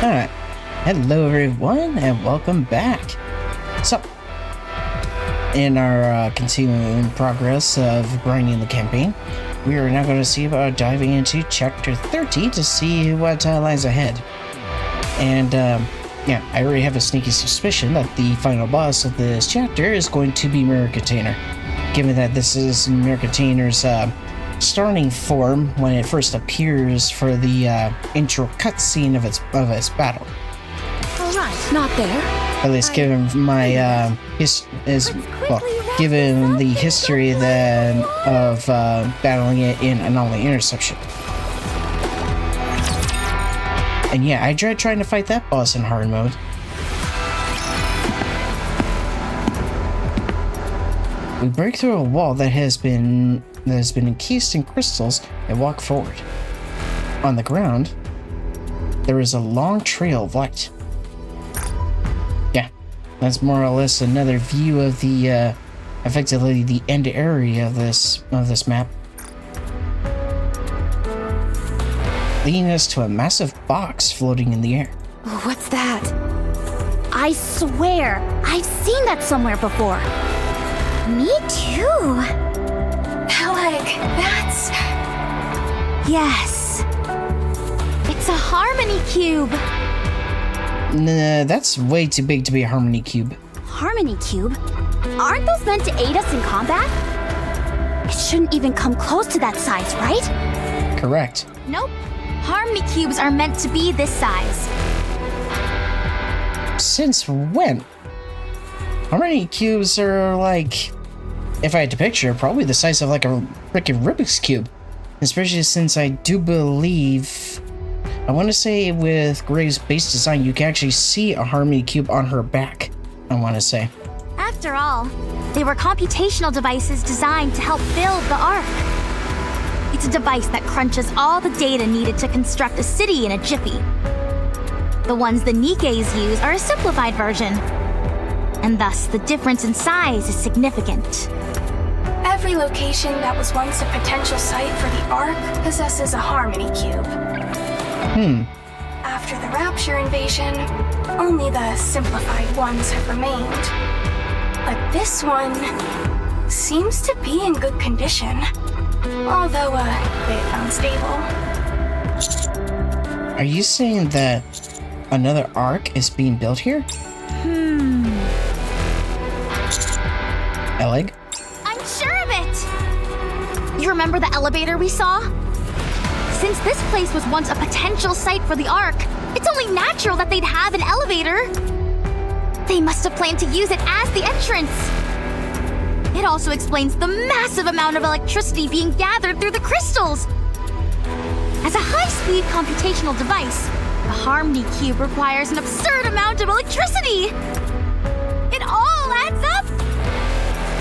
Alright, hello everyone and welcome back. So, in our continuing progress of grinding the campaign, we are now going to see about diving into chapter 30 to see what lies ahead. And yeah, I already have a sneaky suspicion that the final boss of this chapter is going to be Mirror Container, given that this is Mirror Container's starting form when it first appears for the intro cutscene of its battle. All right, not there. At least given my given the history then of battling it in Anomaly Interception. And yeah, I tried trying to fight that boss in hard mode. We break through a wall that has been encased in crystals and walk forward. On the ground, there is a long trail of light. Yeah, that's more or less another view of the effectively the end area of this map, leading us to a massive box floating in the air. What's that? I swear, I've seen that somewhere before. Me too. Elegg, that's... Yes. It's a Harmony Cube. Nah, that's way too big to be a Harmony Cube. Harmony Cube? Aren't those meant to aid us in combat? It shouldn't even come close to that size, right? Correct. Nope. Harmony Cubes are meant to be this size. Since when? Harmony Cubes are like, if I had to picture, probably the size of like a freaking Rubik's Cube. Especially since I do believe, I want to say with Gray's base design, you can actually see a Harmony Cube on her back, I want to say. After all, they were computational devices designed to help build the Ark. It's a device that crunches all the data needed to construct a city in a jiffy. The ones the NIKKEs use are a simplified version, and thus the difference in size is significant. Every location that was once a potential site for the Ark possesses a Harmony Cube. After the Rapture invasion, only the simplified ones have remained. But this one seems to be in good condition, although a bit unstable. Are you saying that another Ark is being built here? Elegg? I'm sure of it! You remember the elevator we saw? Since this place was once a potential site for the Ark, it's only natural that they'd have an elevator. They must have planned to use it as the entrance. It also explains the massive amount of electricity being gathered through the crystals. As a high-speed computational device, the Harmony Cube requires an absurd amount of electricity. It all adds up.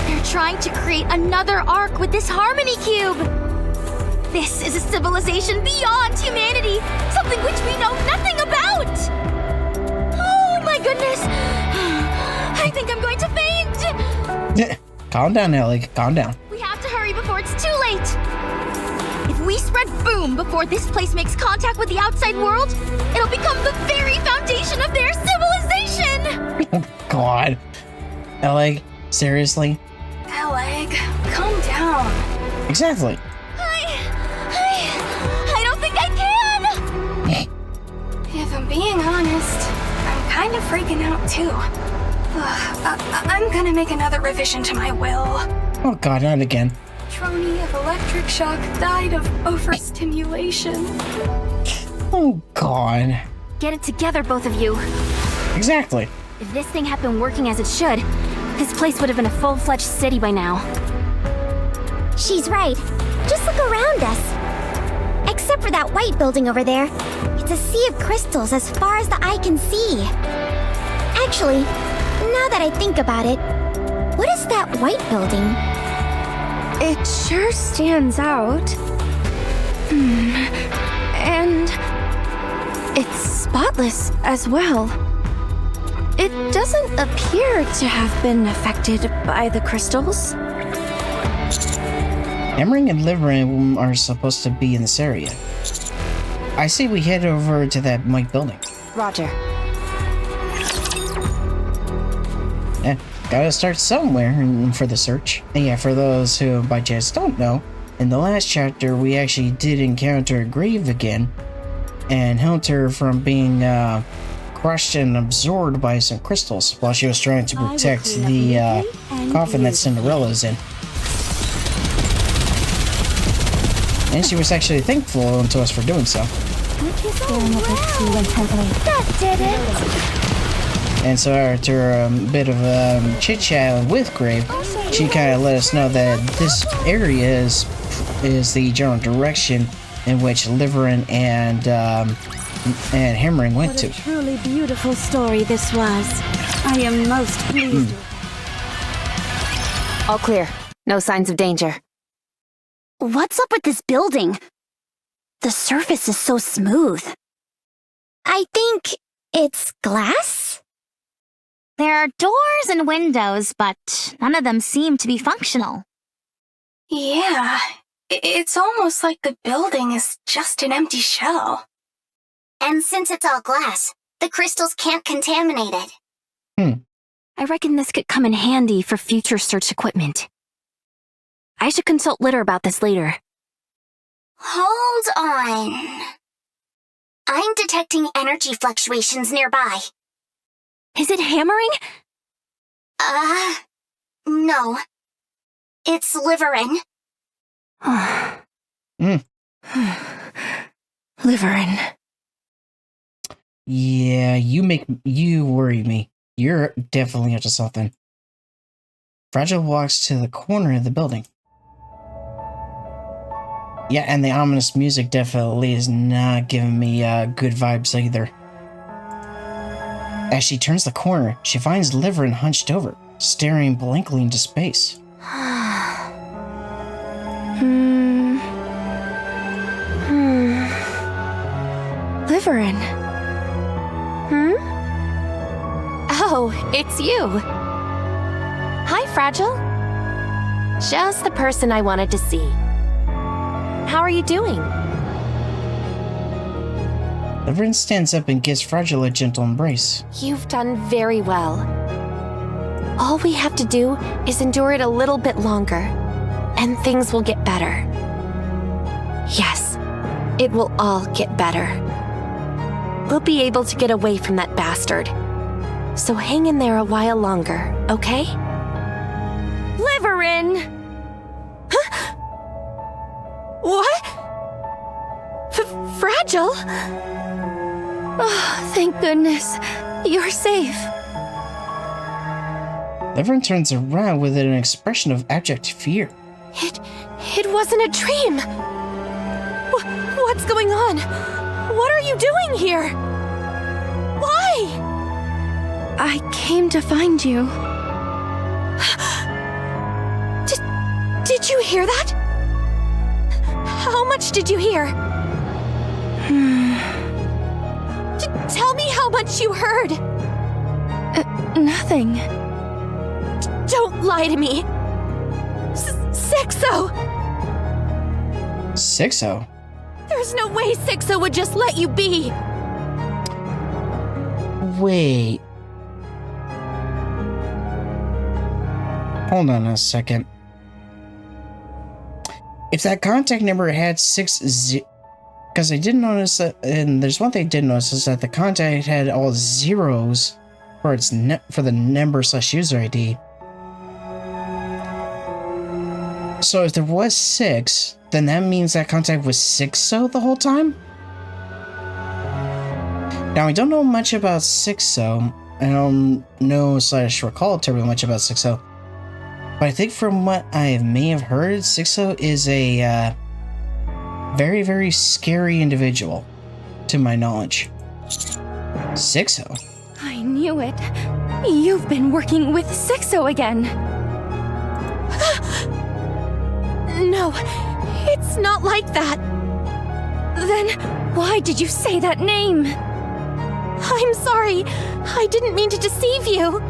They're trying to create another Ark with this Harmony Cube. This is a civilization beyond humanity, something which we know nothing about. Oh my goodness. I think I'm going to faint. Calm down, Elegg. Calm down. We have to hurry before it's too late. If we spread boom before this place makes contact with the outside world, it'll become the very foundation of their civilization. Oh, God. Elegg, seriously? Elegg, calm down. Exactly. I don't think I can. If I'm being honest, I'm kind of freaking out too. I'm gonna make another revision to my will. Oh God, not again. Trony of electric shock died of overstimulation. Oh God. Get it together, both of you. Exactly. If this thing had been working as it should, this place would have been a full-fledged city by now. She's right. Just look around us. Except for that white building over there. It's a sea of crystals as far as the eye can see. Actually, now that I think about it, what is that white building? It sure stands out. And it's spotless as well. It doesn't appear to have been affected by the crystals. Elegg and Liveryn are supposed to be in this area. I say we head over to that white building. Roger. Yeah, gotta start somewhere for the search. And yeah, for those who by chance don't know, in the last chapter we actually did encounter a grave again and helped her from being crushed and absorbed by some crystals while she was trying to protect the coffin that Cinderella's in. And she was actually thankful to us for doing so. That did it! And so after a bit of chit-chat with Grave, she kind of let us know that this area is the general direction in which Liveryn and Hammering went to. What a truly beautiful story this was. I am most pleased. All clear. No signs of danger. What's up with this building? The surface is so smooth. I think it's glass? There are doors and windows, but none of them seem to be functional. Yeah, it's almost like the building is just an empty shell. And since it's all glass, the crystals can't contaminate it. I reckon this could come in handy for future search equipment. I should consult Litter about this later. Hold on. I'm detecting energy fluctuations nearby. Is it hammering? No. It's Liveryn. Liveryn. Yeah, you worry me. You're definitely up to something. Fragile walks to the corner of the building. Yeah, and the ominous music definitely is not giving me good vibes either. As she turns the corner, she finds Liveryn hunched over, staring blankly into space. Liveryn. Oh, it's you. Hi, Fragile. Just the person I wanted to see. How are you doing? Liveryn stands up and gives Fragile a gentle embrace. You've done very well. All we have to do is endure it a little bit longer, and things will get better. Yes, it will all get better. We'll be able to get away from that bastard. So hang in there a while longer, okay? Liveryn! Huh? What? Fragile? Oh, thank goodness. You're safe. Liveryn turns around with an expression of abject fear. It wasn't a dream. What's going on? What are you doing here? Why? I came to find you. Did you hear that? How much did you hear? Tell me how much you heard. Nothing. Don't lie to me. Sixo! Sixo? There's no way Sixo would just let you be. Wait. Hold on a second. If that contact number had 6 because I did notice that, and there's one thing I did notice is that the contact had all zeros for its for the number / user ID. So if there was 6, then that means that contact was Sixo the whole time? Now I don't know much about Sixo. I don't know / recall terribly much about Sixo. But I think from what I may have heard, Sixo is a very, very scary individual, to my knowledge. Sixo? I knew it. You've been working with Sixo again. No, it's not like that. Then why did you say that name? I'm sorry. I didn't mean to deceive you.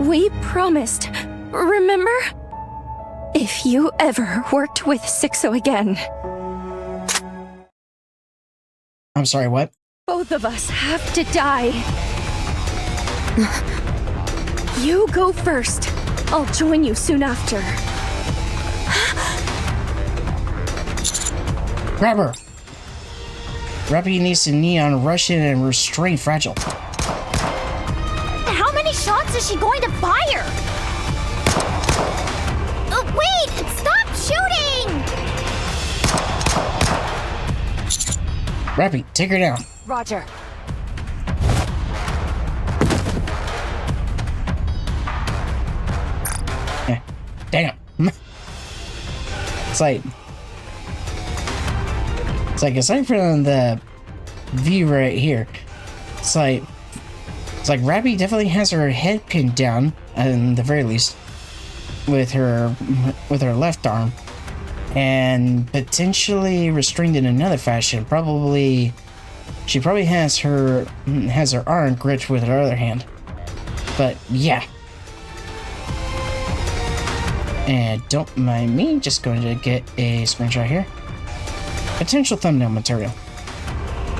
We promised, remember? If you ever worked with Sixo again, I'm sorry, what? Both of us have to die. You go first. I'll join you soon after. Grab her! Rappy needs to neon rush in and restrain Fragile. How many shots is she going to fire? Wait! Stop shooting! Rappy, take her down. Roger. Yeah. Damn. It's like aside from the view right here, it's like Rappy definitely has her head pinned down, in the very least, with her left arm, and potentially restrained in another fashion. She probably has her arm gripped with her other hand. But yeah. And don't mind me, just going to get a screenshot here. Potential thumbnail material.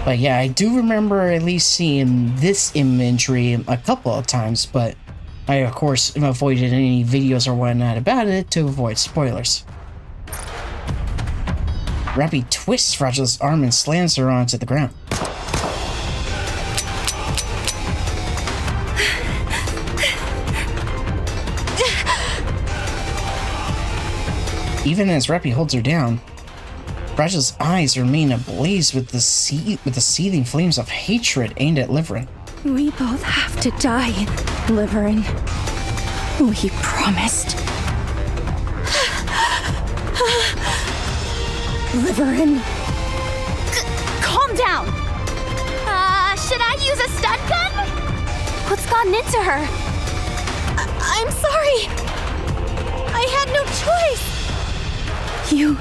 But yeah, I do remember at least seeing this imagery a couple of times, but I of course avoided any videos or whatnot about it to avoid spoilers. Rappy twists Fragile's arm and slams her onto the ground. Even as Rappy holds her down, Fragile's eyes remain ablaze with the seething flames of hatred aimed at Liveryn. We both have to die, Liveryn. We promised. Liveryn. Calm down! Should I use a stun gun? What's gotten into her? I'm sorry. I had no choice. You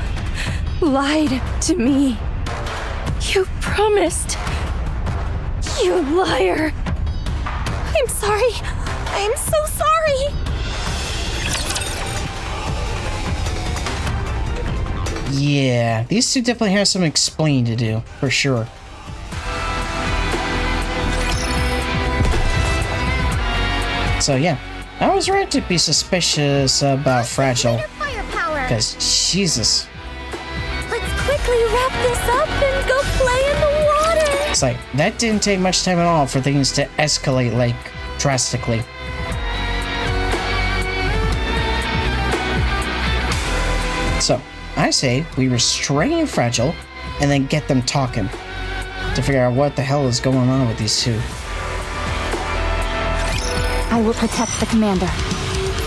lied to me. You promised. You liar. I'm sorry. I'm so sorry. Yeah, these two definitely have some explaining to do, for sure. So yeah, I was right to be suspicious about Fragile. Because, Jesus. Let's quickly wrap this up and go play in the water. It's like, that didn't take much time at all for things to escalate, like, drastically. So, I say we restrain Fragile and then get them talking to figure out what the hell is going on with these two. I will protect the commander.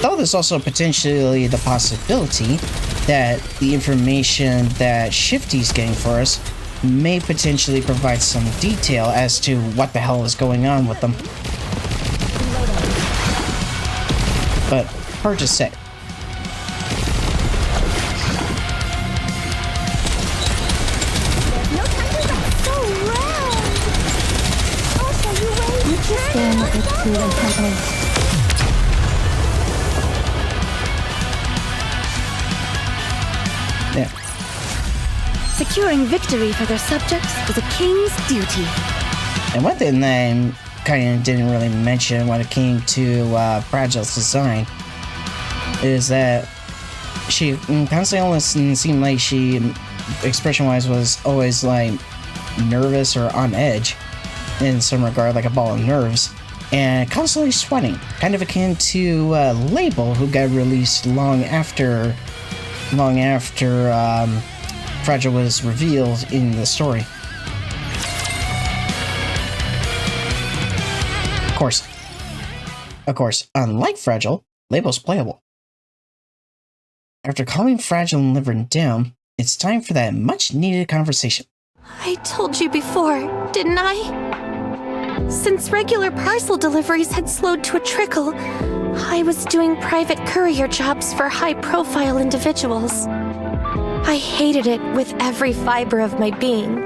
Though there's also potentially the possibility that the information that Shifty's getting for us may potentially provide some detail as to what the hell is going on with them. But hard to say. Yeah. Securing victory for their subjects is a king's duty. And one thing that I kind of didn't really mention when it came to Fragile's design is that she constantly almost seemed like she, expression-wise, was always like nervous or on edge in some regard, like a ball of nerves, and constantly sweating, kind of akin to Label, who got released long after Fragile was revealed in the story. Of course, unlike Fragile, Label's playable. After calming Fragile and Liveryn down, it's time for that much-needed conversation. I told you before, didn't I? Since regular parcel deliveries had slowed to a trickle, I was doing private courier jobs for high-profile individuals. I hated it with every fiber of my being.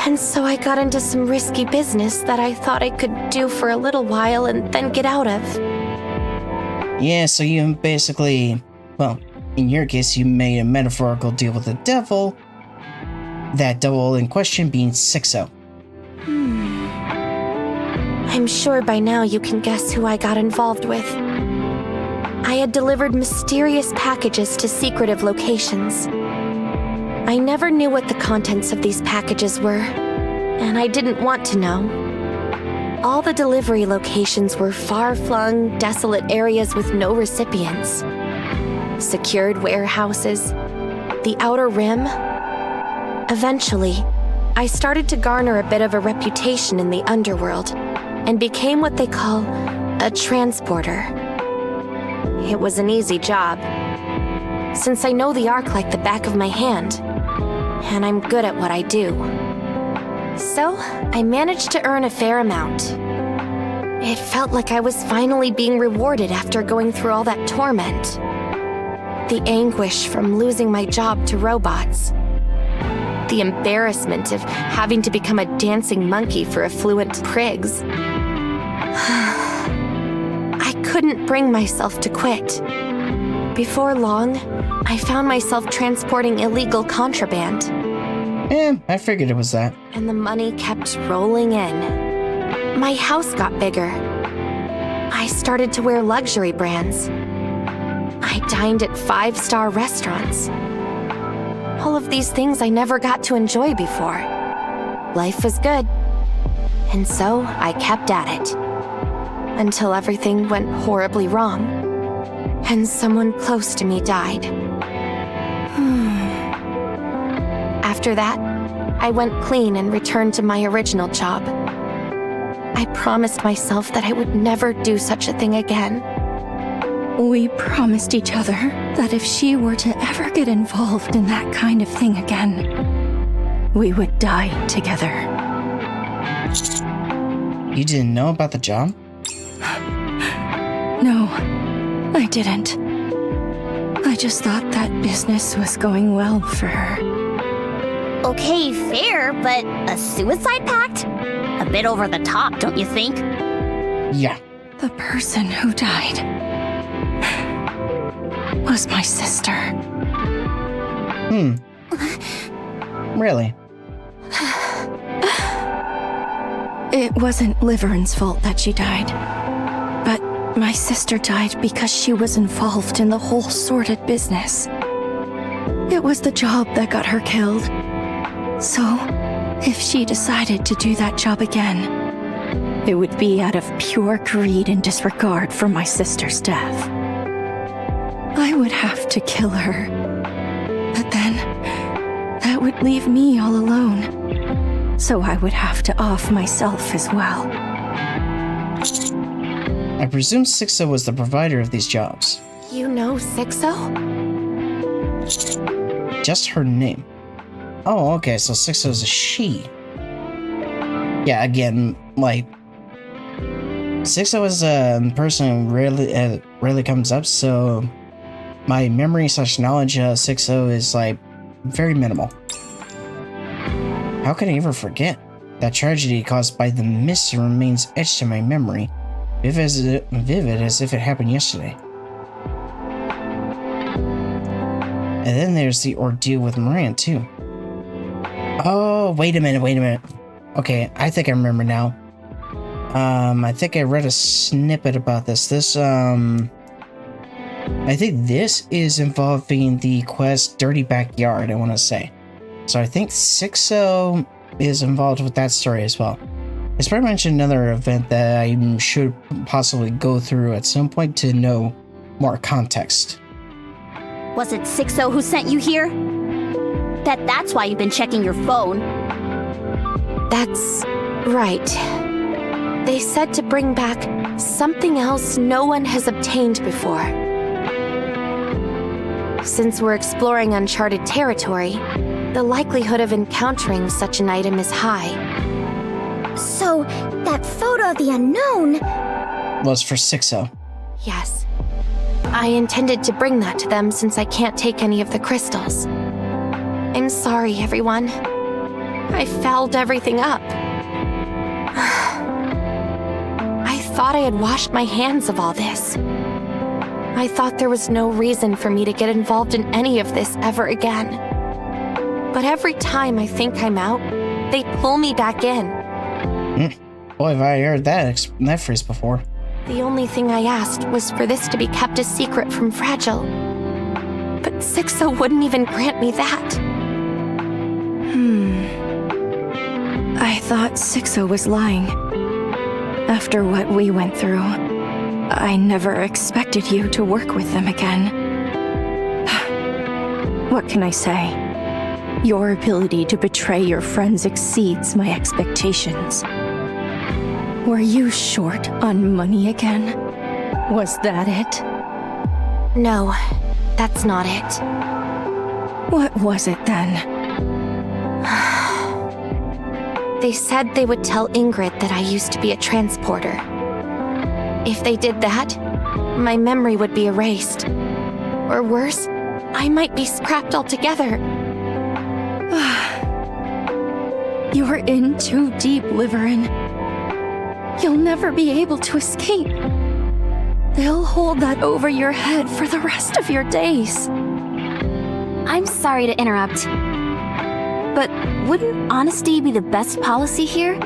And so I got into some risky business that I thought I could do for a little while and then get out of. Yeah, so you basically, well, in your case, you made a metaphorical deal with the devil That double in question being 6-0. I'm sure by now you can guess who I got involved with. I had delivered mysterious packages to secretive locations. I never knew what the contents of these packages were, and I didn't want to know. All the delivery locations were far-flung, desolate areas with no recipients. Secured warehouses, the Outer Rim. Eventually, I started to garner a bit of a reputation in the underworld and became what they call a transporter. It was an easy job, since I know the Ark like the back of my hand, and I'm good at what I do. So, I managed to earn a fair amount. It felt like I was finally being rewarded after going through all that torment. The anguish from losing my job to robots. The embarrassment of having to become a dancing monkey for affluent prigs. I couldn't bring myself to quit. Before long, I found myself transporting illegal contraband. I figured it was that. And the money kept rolling in. My house got bigger. I started to wear luxury brands. I dined at 5-star restaurants. All of these things I never got to enjoy before. Life was good. And so I kept at it. Until everything went horribly wrong. And someone close to me died. After that, I went clean and returned to my original job. I promised myself that I would never do such a thing again. We promised each other that if she were to ever get involved in that kind of thing again, we would die together. You didn't know about the job? No, I didn't. I just thought that business was going well for her. Okay, fair, but a suicide pact? A bit over the top, don't you think? Yeah. The person who died was my sister. Really? It wasn't Liveryn's fault that she died. But my sister died because she was involved in the whole sordid business. It was the job that got her killed. So, if she decided to do that job again, it would be out of pure greed and disregard for my sister's death. I would have to kill her. But then, that would leave me all alone. So I would have to off myself as well. I presume 6-0 was the provider of these jobs. You know 6-0? Just her name. Oh, okay, so 6-0 is a she. Yeah, again, like, 6-0 is a person who rarely comes up, so my memory/knowledge of 6-0 is, like, very minimal. How can I ever forget? That tragedy caused by the mist remains etched to my memory, vivid as if it happened yesterday. And then there's the ordeal with Moran, too. Oh, wait a minute. Okay, I think I remember now. I think I read a snippet about this. I think this is involving the quest Dirty Backyard, I want to say. So I think 6-0 is involved with that story as well. It's pretty much another event that I should possibly go through at some point to know more context. Was it 6-0 who sent you here? That's why you've been checking your phone. That's right. They said to bring back something else no one has obtained before. Since we're exploring uncharted territory, the likelihood of encountering such an item is high. So, that photo of the unknown Was for 6-0. Yes. I intended to bring that to them since I can't take any of the crystals. I'm sorry, everyone. I fouled everything up. I thought I had washed my hands of all this. I thought there was no reason for me to get involved in any of this ever again. But every time I think I'm out, they pull me back in. Boy, have I heard that phrase before. The only thing I asked was for this to be kept a secret from Fragile. But Sixo wouldn't even grant me that. I thought Sixo was lying. After what we went through, I never expected you to work with them again. What can I say? Your ability to betray your friends exceeds my expectations. Were you short on money again? Was that it? No, that's not it. What was it then? They said they would tell Ingrid that I used to be a transporter. If they did that, my memory would be erased. Or worse, I might be scrapped altogether. You're in too deep, Liveryn. You'll never be able to escape. They'll hold that over your head for the rest of your days. I'm sorry to interrupt, but wouldn't honesty be the best policy here?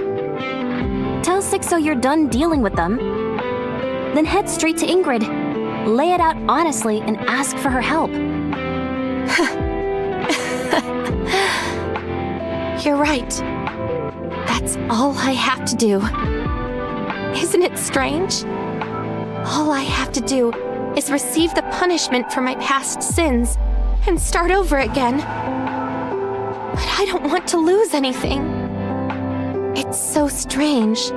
Tell Sixo you're done dealing with them. Then head straight to Ingrid, lay it out honestly, and ask for her help. You're right. That's all I have to do. Isn't it strange? All I have to do is receive the punishment for my past sins and start over again. But I don't want to lose anything. It's so strange.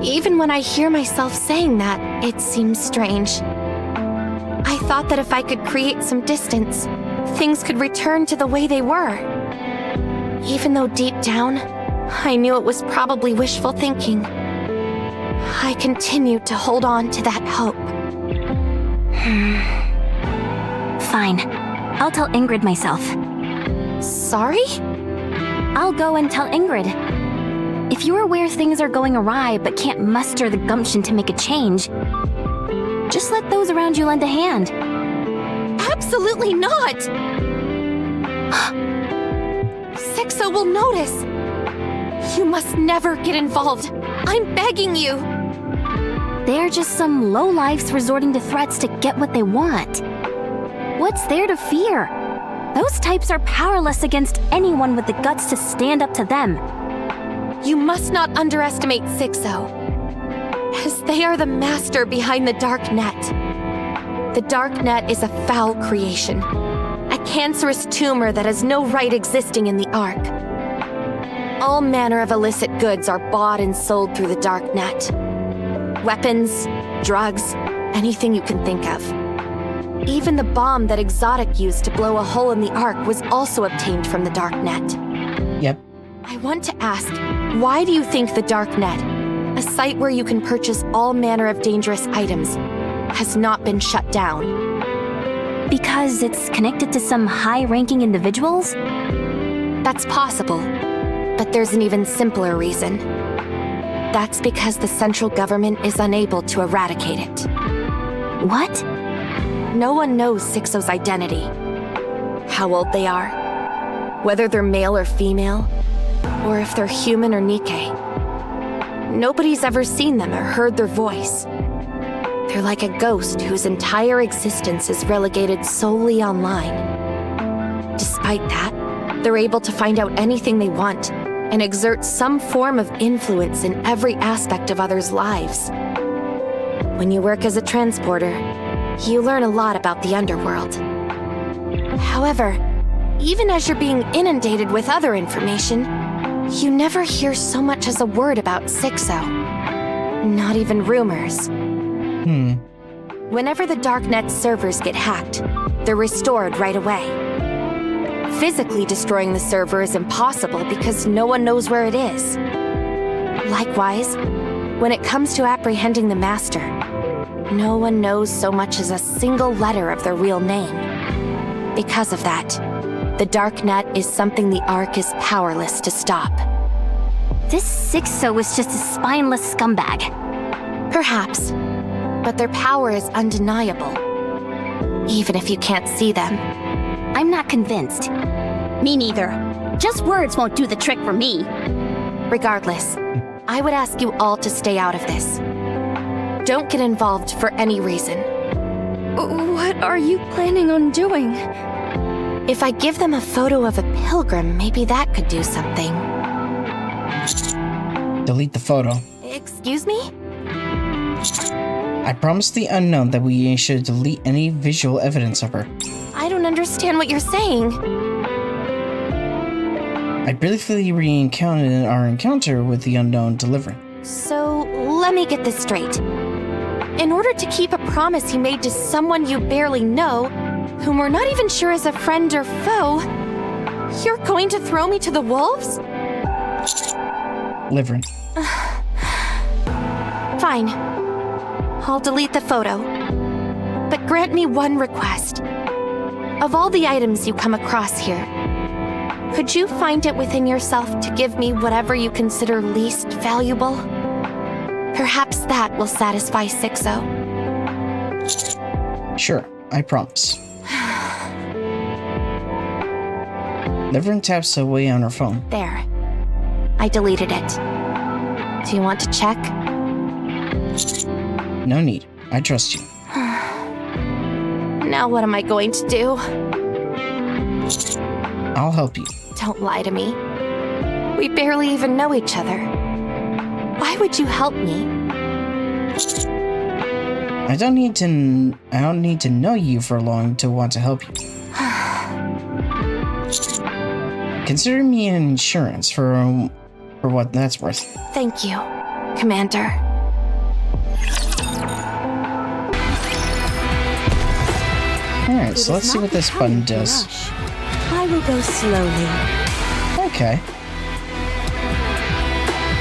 Even when I hear myself saying that, it seems strange. I thought that if I could create some distance, things could return to the way they were. Even though deep down, I knew it was probably wishful thinking. I continued to hold on to that hope. Fine. I'll tell Ingrid myself. Sorry? I'll go and tell Ingrid. If you're aware things are going awry but can't muster the gumption to make a change, just let those around you lend a hand. Absolutely not! Sixo will notice. You must never get involved. I'm begging you. They're just some lowlifes resorting to threats to get what they want. What's there to fear? Those types are powerless against anyone with the guts to stand up to them. You must not underestimate Sixo, as they are the master behind the Dark Net. The Dark Net is a foul creation, a cancerous tumor that has no right existing in the Ark. All manner of illicit goods are bought and sold through the Dark Net. Weapons, drugs, anything you can think of. Even the bomb that Exotic used to blow a hole in the Ark was also obtained from the Dark Net. Yep. I want to ask, why do you think the Dark Net, a site where you can purchase all manner of dangerous items, has not been shut down? Because it's connected to some high-ranking individuals? That's possible, but there's an even simpler reason. That's because the central government is unable to eradicate it. What? No one knows Sixo's identity, how old they are, whether they're male or female, or if they're human or NIKKE. Nobody's ever seen them or heard their voice. They're like a ghost whose entire existence is relegated solely online. Despite that, they're able to find out anything they want and exert some form of influence in every aspect of others' lives. When you work as a transporter, you learn a lot about the underworld. However, even as you're being inundated with other information, you never hear so much as a word about Sixo. Not even rumors. Whenever the Darknet servers get hacked, they're restored right away. Physically destroying the server is impossible because no one knows where it is. Likewise, when it comes to apprehending the Master, no one knows so much as a single letter of their real name. Because of that, the Darknet is something the Ark is powerless to stop. This Sixo is just a spineless scumbag. Perhaps, but their power is undeniable, even if you can't see them. I'm not convinced. Me neither. Just words won't do the trick for me. Regardless, I would ask you all to stay out of this. Don't get involved for any reason. What are you planning on doing? If I give them a photo of a pilgrim, maybe that could do something. Delete the photo. Excuse me? I promised the unknown that we should delete any visual evidence of her. I don't understand what you're saying. I briefly recounted our encounter with the unknown Deliveryn. So, let me get this straight. In order to keep a promise you made to someone you barely know, whom we're not even sure is a friend or foe, you're going to throw me to the wolves? Liveryn. Fine. I'll delete the photo. But grant me one request. Of all the items you come across here, could you find it within yourself to give me whatever you consider least valuable? Perhaps that will satisfy Sixo. Sure, I promise. Liveryn taps away on her phone. There. I deleted it. Do you want to check? No need. I trust you. Now what am I going to do? I'll help you. Don't lie to me. We barely even know each other. Why would you help me? I don't need to know you for long to want to help you. Consider me an insurance for what that's worth. Thank you, Commander. Alright, so let's see what this button does. I will go slowly. Okay.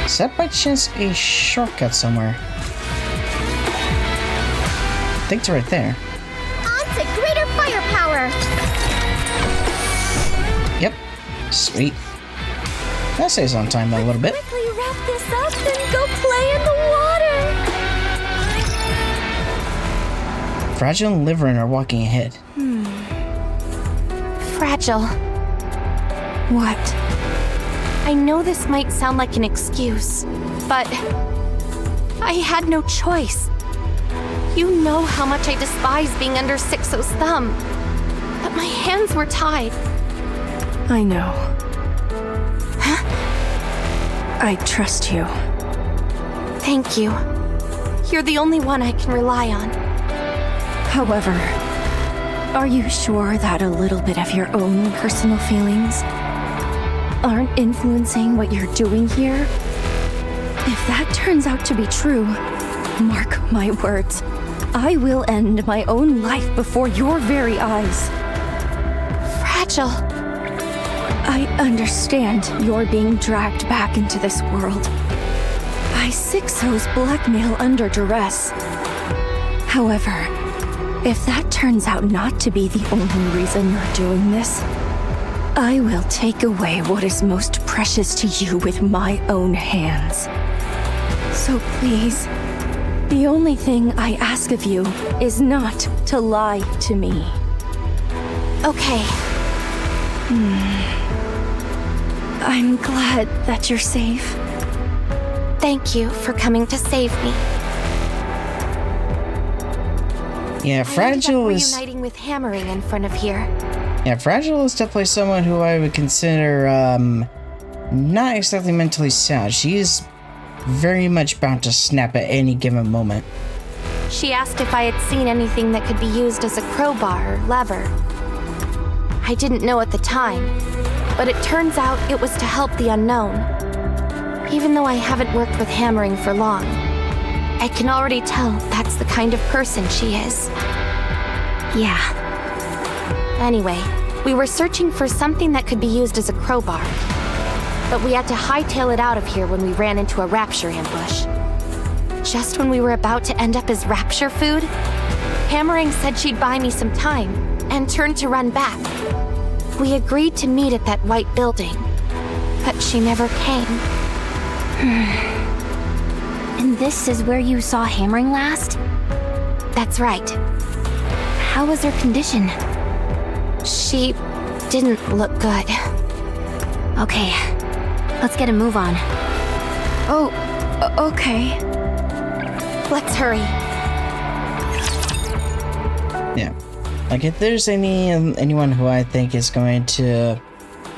Is that by chance a shortcut somewhere? I think it's right there. On to greater firepower! Yep. Sweet. That stays on time a little bit. Quickly wrap this up and go play in the water! Fragile and Liveryn are walking ahead. Fragile. What? I know this might sound like an excuse, but I had no choice. You know how much I despise being under Sixo's thumb, but my hands were tied. I know. Huh? I trust you. Thank you. You're the only one I can rely on. However, are you sure that a little bit of your own personal feelings aren't influencing what you're doing here? If that turns out to be true, mark my words, I will end my own life before your very eyes. Fragile. I understand you're being dragged back into this world by Sixo's blackmail under duress. However, if that turns out not to be the only reason you're doing this, I will take away what is most precious to you with my own hands. So please, the only thing I ask of you is not to lie to me. Okay. I'm glad that you're safe. Thank you for coming to save me. Yeah, Fragile I is... reuniting with Hammering in front of here. Yeah, Fragile is definitely someone who I would consider, not exactly mentally sound. She is very much bound to snap at any given moment. She asked if I had seen anything that could be used as a crowbar or lever. I didn't know at the time, but it turns out it was to help the unknown. Even though I haven't worked with Hammering for long, I can already tell that's the kind of person she is. Yeah. Anyway, we were searching for something that could be used as a crowbar, but we had to hightail it out of here when we ran into a rapture ambush. Just when we were about to end up as rapture food, Hammering said she'd buy me some time and turned to run back. We agreed to meet at that white building, but she never came. And this is where you saw Hammering last? That's right. How was her condition? She didn't look good. Okay, let's get a move on. Oh, okay. Let's hurry. Yeah. Like, if there's anyone who I think is going to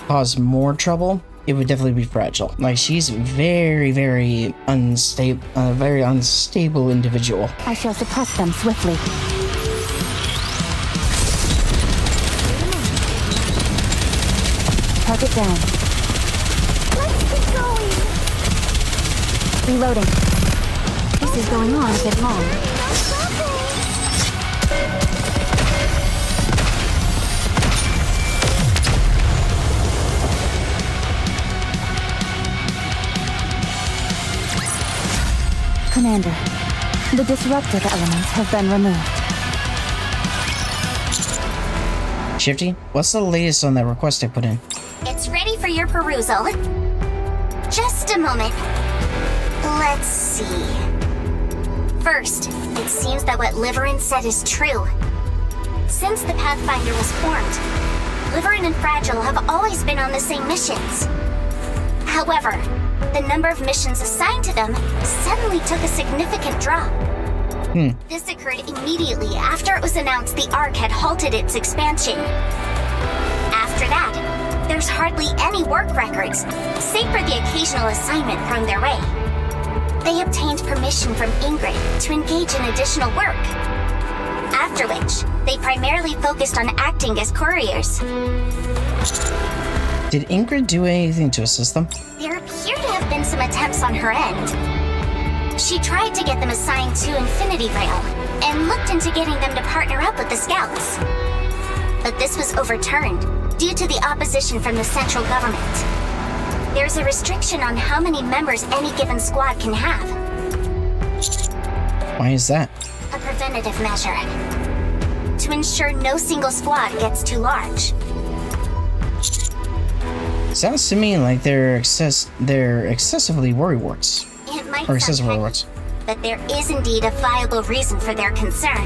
cause more trouble, it would definitely be Fragile. Like, she's very, very unstable, very unstable individual. I shall suppress them swiftly. Target down. Let's keep going. Reloading. This is going on a bit long. Commander, the disruptive elements have been removed. Shifty, what's the latest on that request I put in? It's ready for your perusal. Just a moment. Let's see. First, it seems that what Liveryn said is true. Since the Pathfinder was formed, Liveryn and Fragile have always been on the same missions. However, the number of missions assigned to them suddenly took a significant drop. This occurred immediately after it was announced the Ark had halted its expansion. After that, there's hardly any work records, save for the occasional assignment thrown their way. They obtained permission from Ingrid to engage in additional work, after which they primarily focused on acting as couriers. Did Ingrid do anything to assist them? There appear to have been some attempts on her end. She tried to get them assigned to Infinity Rail, and looked into getting them to partner up with the Scouts. But this was overturned due to the opposition from the central government. There's a restriction on how many members any given squad can have. Why is that? A preventative measure. To ensure no single squad gets too large. Sounds to me like they're excessively worrywarts. It might Or excessive sound worrywarts. but there is indeed a viable reason for their concern.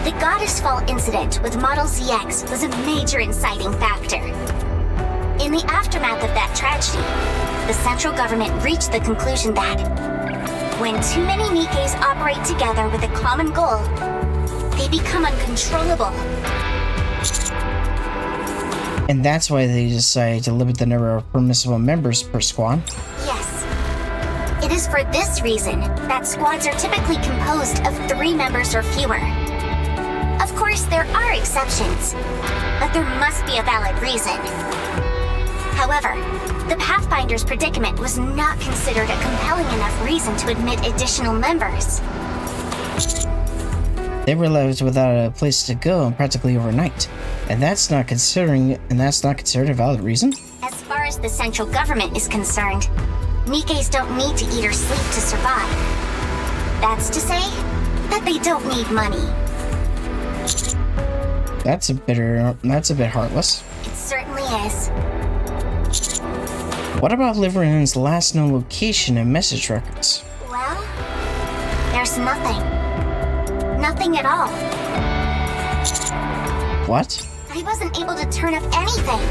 The Goddess Fall incident with Model ZX was a major inciting factor. In the aftermath of that tragedy, the central government reached the conclusion that when too many NIKKEs operate together with a common goal, they become uncontrollable. And that's why they decided to limit the number of permissible members per squad. Yes. It is for this reason that squads are typically composed of 3 members or fewer. Of course, there are exceptions, but there must be a valid reason. However, the Pathfinder's predicament was not considered a compelling enough reason to admit additional members. They were left without a place to go practically overnight, and that's not considered a valid reason. As far as the central government is concerned, NIKKEs don't need to eat or sleep to survive. That's to say that they don't need money. That's a bit heartless. It certainly is. What about Liveryn's last known location and message records? Well, there's nothing. Nothing at all. What? I wasn't able to turn up anything.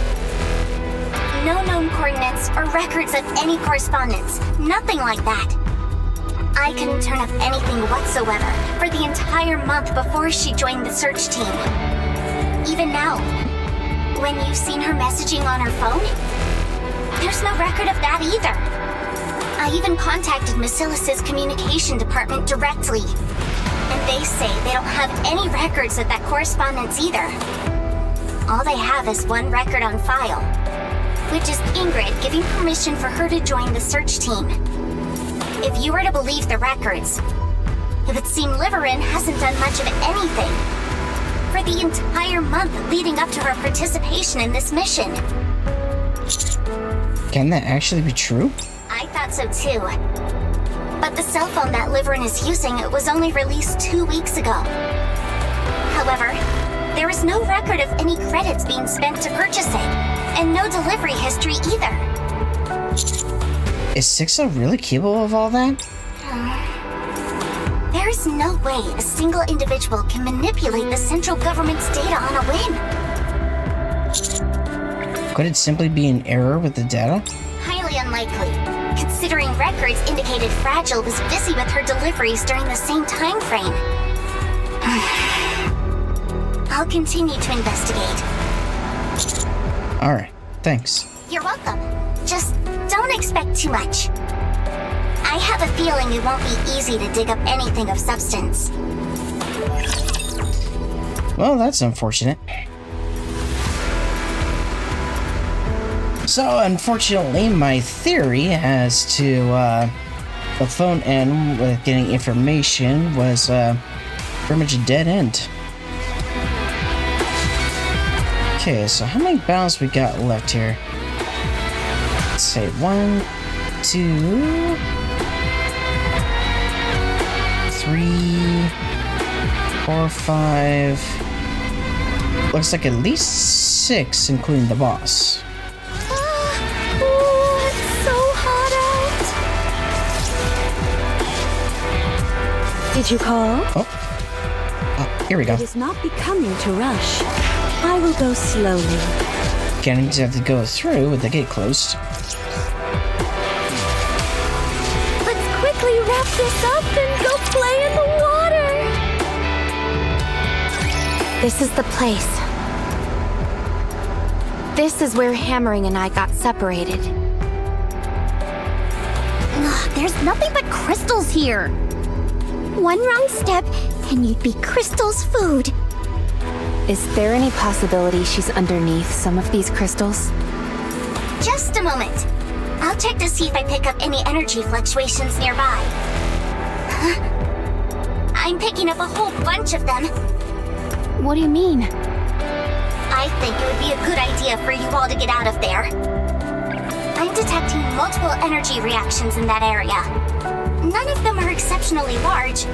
No known coordinates or records of any correspondence. Nothing like that. I couldn't turn up anything whatsoever for the entire month before she joined the search team. Even now, when you've seen her messaging on her phone, there's no record of that either. I even contacted Macilis's communication department directly, and they say they don't have any records of that correspondence either. All they have is one record on file, which is Ingrid giving permission for her to join the search team. If you were to believe the records, it would seem Liveryn hasn't done much of anything for the entire month leading up to her participation in this mission. Can that actually be true? I thought so too. But the cell phone that Liveryn is using was only released 2 weeks ago. However, there is no record of any credits being spent to purchase it, and no delivery history either. Is Sixa really capable of all that? There is no way a single individual can manipulate the central government's data on a whim. Could it simply be an error with the data? Highly unlikely, considering records indicated Fragile was busy with her deliveries during the same time frame. I'll continue to investigate. Alright, thanks. You're welcome. Just don't expect too much. I have a feeling it won't be easy to dig up anything of substance. Well, that's unfortunate. So, unfortunately, my theory as to the phone end with getting information was pretty much a dead end. Okay, so how many battles we got left here? Let's say 1, 2, 3, 4, 5. Looks like at least 6, including the boss. Oh, it's so hot out. Did you call? Oh, here we go. It is not becoming to rush. I will go slowly. Can't just have to go through with the gate closed. Let's quickly wrap this up and go play in the water. This is the place. This is where Hammering and I got separated. There's nothing but crystals here. One wrong step, and you'd be Crystal's food. Is there any possibility she's underneath some of these crystals? Just a moment. I'll check to see if I pick up any energy fluctuations nearby. Huh? I'm picking up a whole bunch of them. What do you mean? I think it would be a good idea for you all to get out of there. I'm detecting multiple energy reactions in that area. None of them are exceptionally large,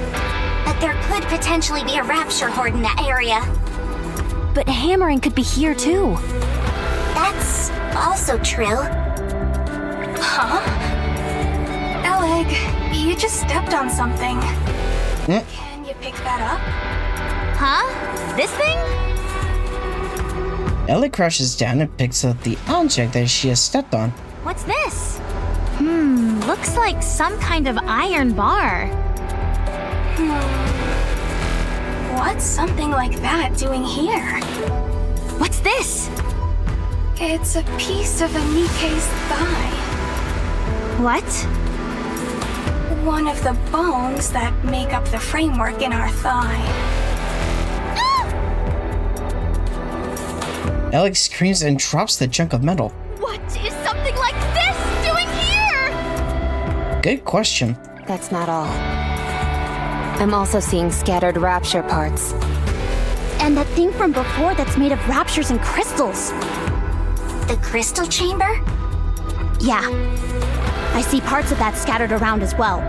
but there could potentially be a rapture horde in that area. But Hammering could be here too. That's also true. Huh? Elegg, you just stepped on something. Can you pick that up? Huh? This thing? Ellie crouches down and picks up the object that she has stepped on. What's this? Looks like some kind of iron bar. What's something like that doing here? What's this? It's a piece of a NIKKE's thigh. What? One of the bones that make up the framework in our thigh. Alex screams and drops the chunk of metal. What is something like this doing here? Good question. That's not all. I'm also seeing scattered rapture parts. And that thing from before that's made of raptures and crystals. The crystal chamber? Yeah. I see parts of that scattered around as well.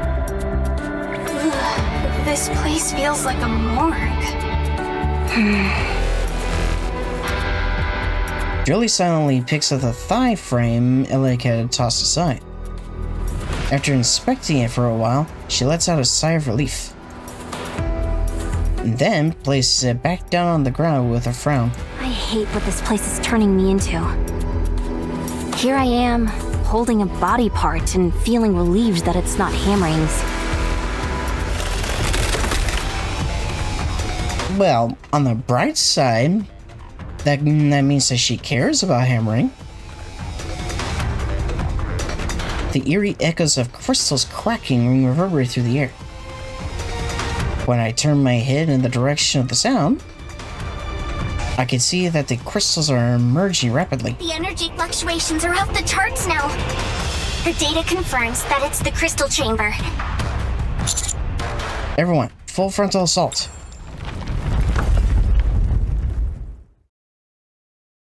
This place feels like a morgue. Julie silently picks up the thigh frame Elegg had tossed aside. After inspecting it for a while, she lets out a sigh of relief. And then places it back down on the ground with a frown. I hate what this place is turning me into. Here I am, holding a body part and feeling relieved that it's not Hammering's. Well, on the bright side, that means that she cares about Hammering. The eerie echoes of crystals cracking reverberate through the air. When I turn my head in the direction of the sound, I can see that the crystals are emerging rapidly. The energy fluctuations are off the charts now. The data confirms that it's the crystal chamber. Everyone, full frontal assault.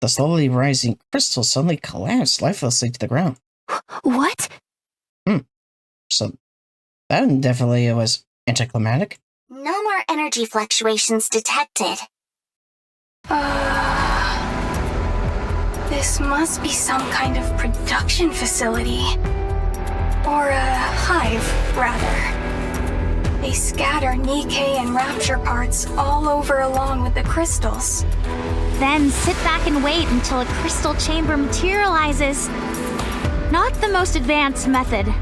The slowly rising crystals suddenly collapsed lifelessly to the ground. What? So that definitely was anticlimactic. No more energy fluctuations detected. This must be some kind of production facility. Or a hive, rather. They scatter NIKKE and Rapture parts all over along with the crystals. Then sit back and wait until a crystal chamber materializes. Not the most advanced method.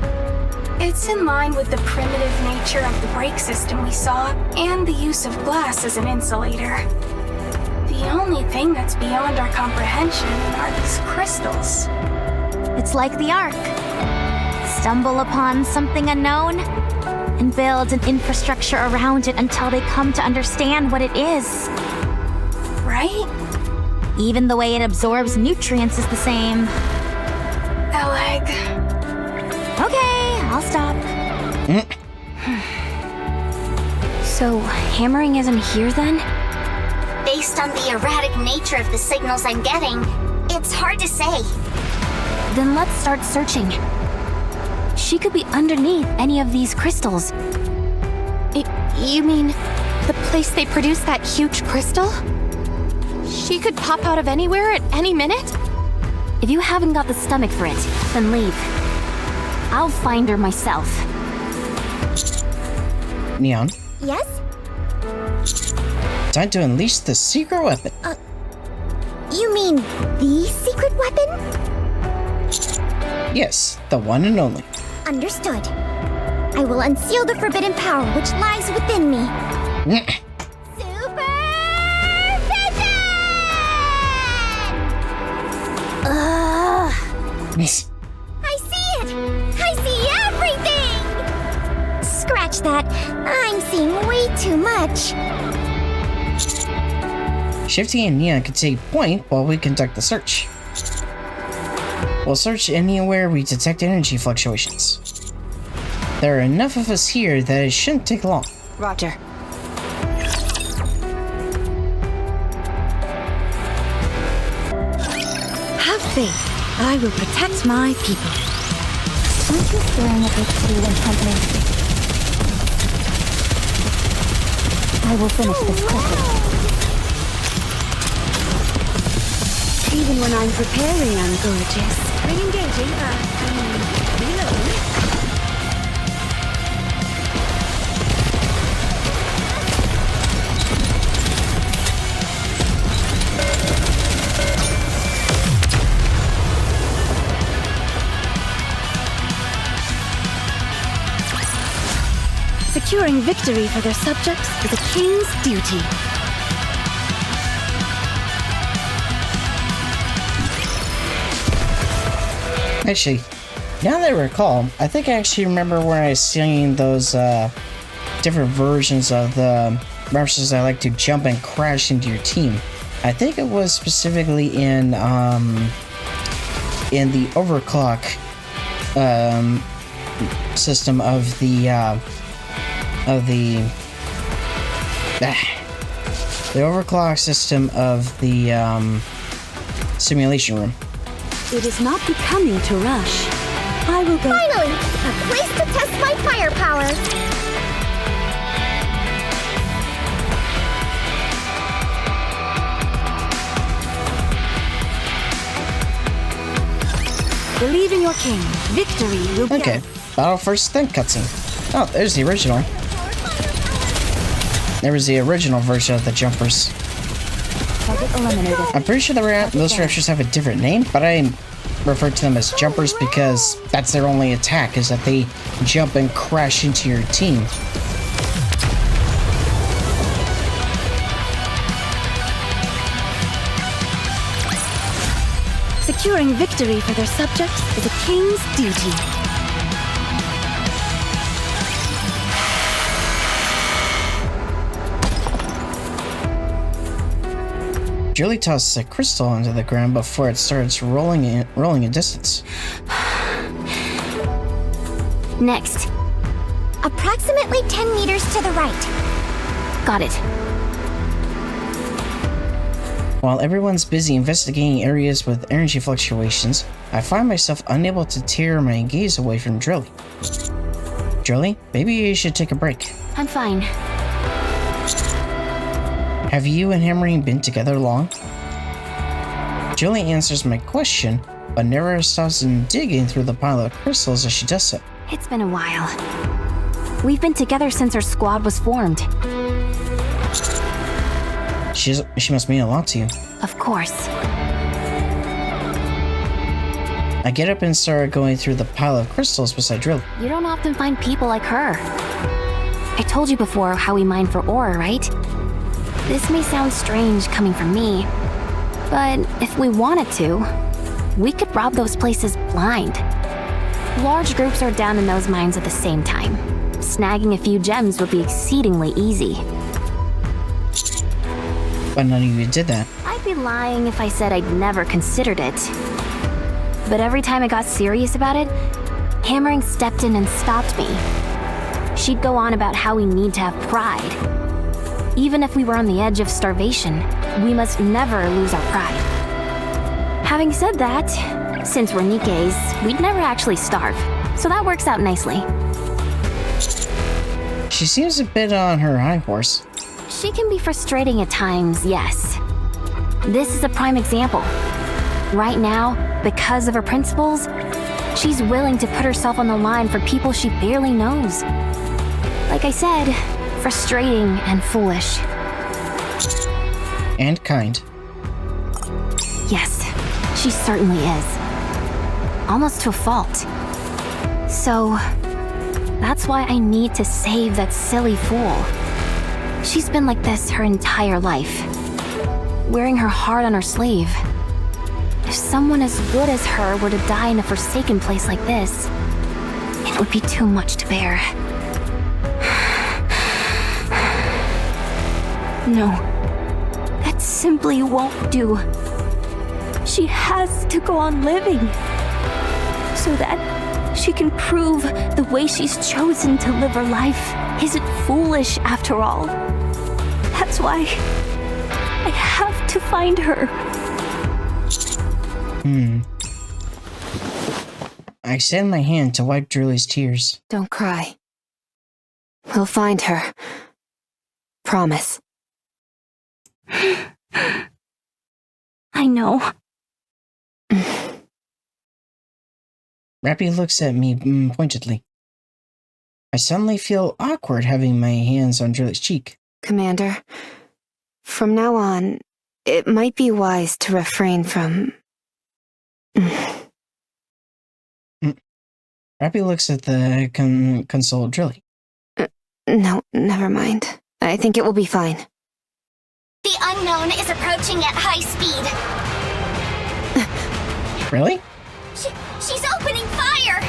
It's in line with the primitive nature of the brake system we saw and the use of glass as an insulator. The only thing that's beyond our comprehension are these crystals. It's like the Ark. Stumble upon something unknown and build an infrastructure around it until they come to understand what it is. Right? Even the way it absorbs nutrients is the same. Elegg. Okay, I'll stop. So, hammering isn't here then? Based on the erratic nature of the signals I'm getting, it's hard to say. Then let's start searching. She could be underneath any of these crystals. You mean the place they produce that huge crystal? She could pop out of anywhere at any minute? If you haven't got the stomach for it, then leave. I'll find her myself. Neon, Yes? time to unleash the secret weapon. You mean the secret weapon? Yes, the one and only. Understood. I will unseal the forbidden power which lies within me. I see it! I see everything! Scratch that. I'm seeing way too much. Shifty and Neon can take point while we conduct the search. We'll search anywhere we detect energy fluctuations. There are enough of us here that it shouldn't take long. Roger. Have faith. I will protect my people. Aren't you staring at this too intently? I will finish this quickly. Even when I'm preparing, I'm gorgeous. Re-engaging, reloading. Securing victory for their subjects is a king's duty. Actually, now that I recall, I think I actually remember when I was seeing those different versions of the references that like to jump and crash into your team. I think it was specifically in the overclock system of the overclock system of the simulation room. It is not becoming to rush. I will go. Finally! A place to test my firepower! Believe in your king. Victory will be Okay, battle first, then cutscene. Oh, there's the original. There was the original version of the jumpers. Target eliminated. I'm pretty sure those raptors have a different name, but I refer to them as jumpers because that's their only attack, is that they jump and crash into your team. Securing victory for their subjects is a king's duty. Julie tosses a crystal onto the ground before it starts rolling a distance. Next. Approximately 10 meters to the right. Got it. While everyone's busy investigating areas with energy fluctuations, I find myself unable to tear my gaze away from Drilly. Drilly, maybe you should take a break. I'm fine. Have you and Hammering been together long? Julie answers my question, but never stops in digging through the pile of crystals as she does so. It's been a while. We've been together since our squad was formed. She must mean a lot to you. Of course. I get up and start going through the pile of crystals beside Drilly. You don't often find people like her. I told you before how we mine for ore, right? This may sound strange coming from me, but if we wanted to, we could rob those places blind. Large groups are down in those mines at the same time. Snagging a few gems would be exceedingly easy. But none of you did that. I'd be lying if I said I'd never considered it. But every time I got serious about it, Hammering stepped in and stopped me. She'd go on about how we need to have pride. Even if we were on the edge of starvation, we must never lose our pride. Having said that, since we're NIKKEs, we'd never actually starve, so that works out nicely. She seems a bit on her high horse. She can be frustrating at times, yes. This is a prime example. Right now, because of her principles, she's willing to put herself on the line for people she barely knows. Like I said, frustrating and foolish. And kind. Yes, she certainly is. Almost to a fault. So, that's why I need to save that silly fool. She's been like this her entire life, wearing her heart on her sleeve. If someone as good as her were to die in a forsaken place like this, it would be too much to bear. No, that simply won't do. She has to go on living, so that she can prove the way she's chosen to live her life isn't foolish after all. That's why I have to find her. I extend my hand to wipe Drilly's tears. Don't cry. We'll find her. Promise. I know. Rappy looks at me pointedly. I suddenly feel awkward having my hands on Drilly's cheek. Commander, from now on, it might be wise to refrain from... Rappy looks at the console Drilly. No, never mind. I think it will be fine. The unknown is approaching at high speed. Really? She's opening fire!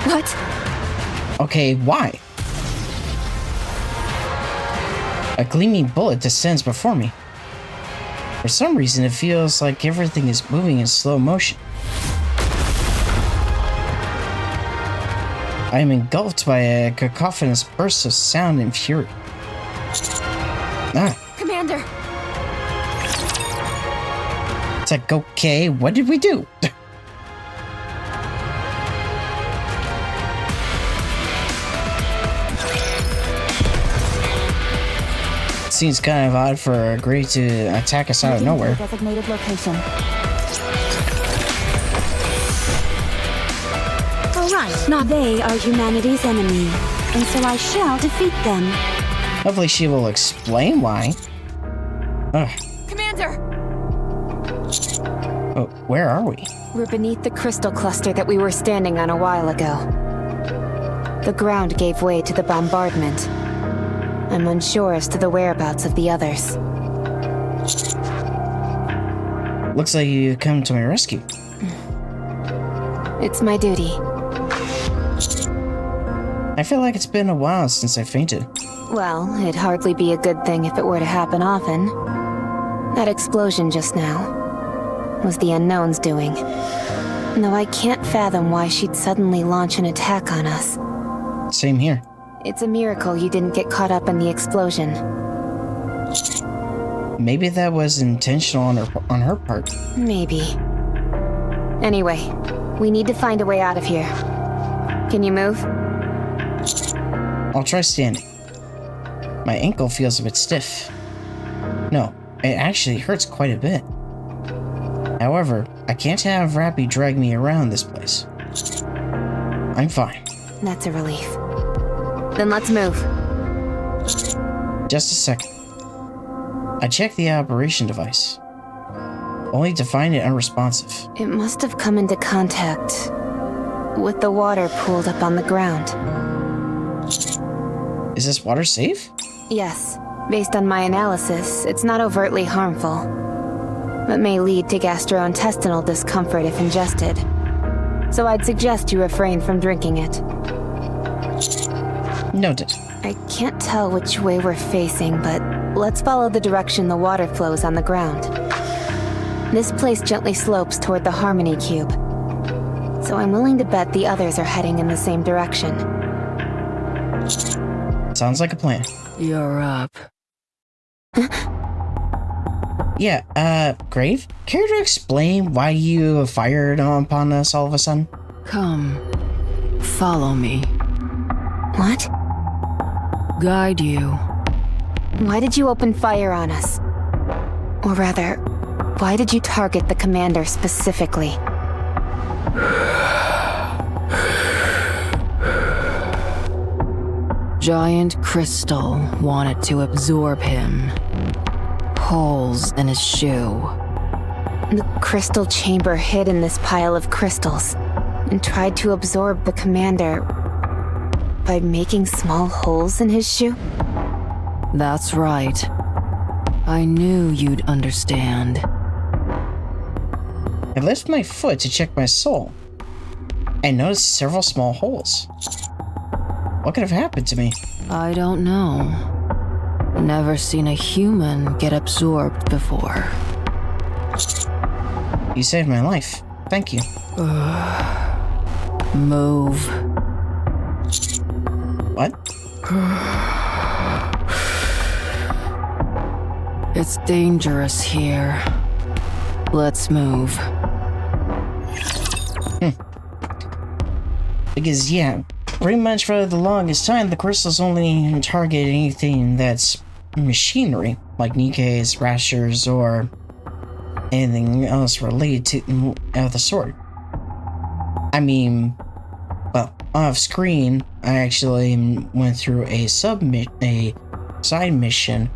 What? Okay, why? A gleaming bullet descends before me. For some reason, it feels like everything is moving in slow motion. I am engulfed by a cacophonous burst of sound and fury. Commander! It's like, okay, what did we do? Seems kind of odd for a Grey to attack us out of nowhere. Designated location. Alright, now they are humanity's enemy, and so I shall defeat them. Hopefully she will explain why. Ugh. Commander! Oh, where are we? We're beneath the crystal cluster that we were standing on a while ago. The ground gave way to the bombardment. I'm unsure as to the whereabouts of the others. Looks like you come to my rescue. It's my duty. I feel like it's been a while since I fainted. Well, it'd hardly be a good thing if it were to happen often. That explosion just now was the Unknown's doing. Though I can't fathom why she'd suddenly launch an attack on us. Same here. It's a miracle you didn't get caught up in the explosion. Maybe that was intentional on her part. Maybe. Anyway, we need to find a way out of here. Can you move? I'll try standing. My ankle feels a bit stiff. No, it actually hurts quite a bit. However, I can't have Rappy drag me around this place. I'm fine. That's a relief. Then let's move. Just a second. I checked the operation device, only to find it unresponsive. It must have come into contact with the water pooled up on the ground. Is this water safe? Yes. Based on my analysis, it's not overtly harmful, but may lead to gastrointestinal discomfort if ingested. So I'd suggest you refrain from drinking it. Noted. I can't tell which way we're facing, but let's follow the direction the water flows on the ground. This place gently slopes toward the Harmony Cube, so I'm willing to bet the others are heading in the same direction. Sounds like a plan. You're up. Yeah, Grave? Care to explain why you fired upon us all of a sudden? Come. Follow me. What? Guide you. Why did you open fire on us? Or rather, why did you target the commander specifically? Giant crystal wanted to absorb him. Holes in his shoe. The crystal chamber hid in this pile of crystals and tried to absorb the commander by making small holes in his shoe? That's right. I knew you'd understand. I lifted my foot to check my sole and noticed several small holes. What could have happened to me? I don't know. Never seen a human get absorbed before. You saved my life. Thank you. Move. What? It's dangerous here. Let's move. Because, yeah, pretty much for the longest time, the crystals only target anything that's machinery, like NIKKE's, rashers, or anything else related to the sort. I mean, well, off screen, I actually went through a side mission,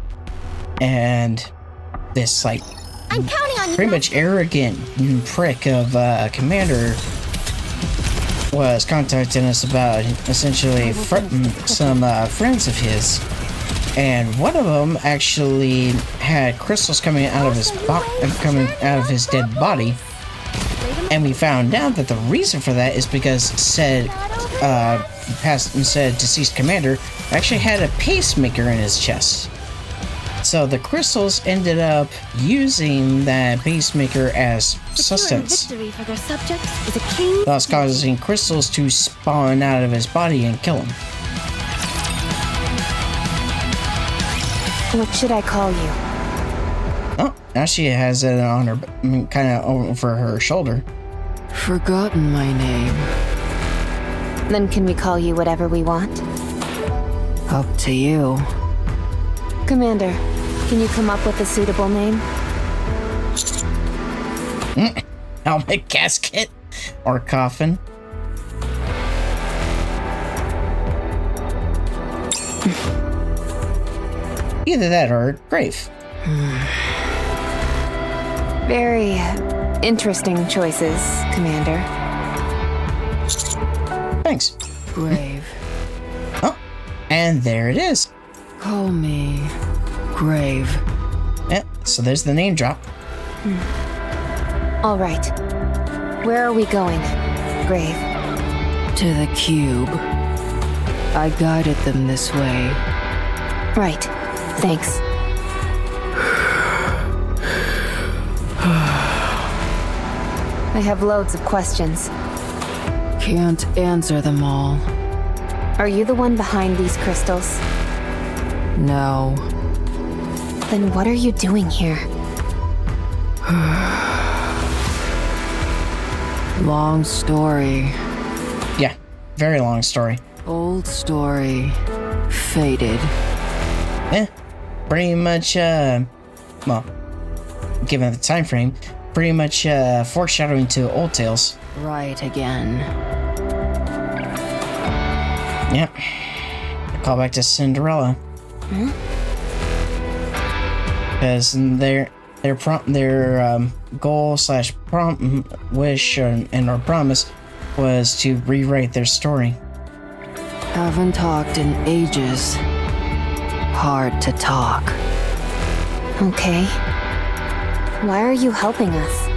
and this, like, I'm counting on you. pretty much arrogant prick of commander was contacting us about essentially some friends of his, and one of them actually had crystals coming out of his dead body, and we found out that the reason for that is because said deceased commander actually had a pacemaker in his chest. So the crystals ended up using that pacemaker as sustenance, thus causing crystals to spawn out of his body and kill him. What should I call you? Oh, now she has it on her, kind of over her shoulder. Forgotten my name. Then can we call you whatever we want? Up to you. Commander, can you come up with a suitable name? Helmet, casket, or coffin. Either that or grave. Very interesting choices, Commander. Thanks. Grave. Oh, and there it is. Call me Grave. Yeah, so there's the name drop. All right. Where are we going, Grave? To the cube. I guided them this way. Right. Thanks. I have loads of questions. Can't answer them all. Are you the one behind these crystals? No. Then what are you doing here? Long story. Yeah, very long story. Old story. Faded. Yeah, pretty much, well, given the time frame, pretty much foreshadowing to old tales. Right again. Yep. Call back to Cinderella. Because their goal slash wish and or promise was to rewrite their story. Haven't talked in ages. Hard to talk. Okay. Why are you helping us?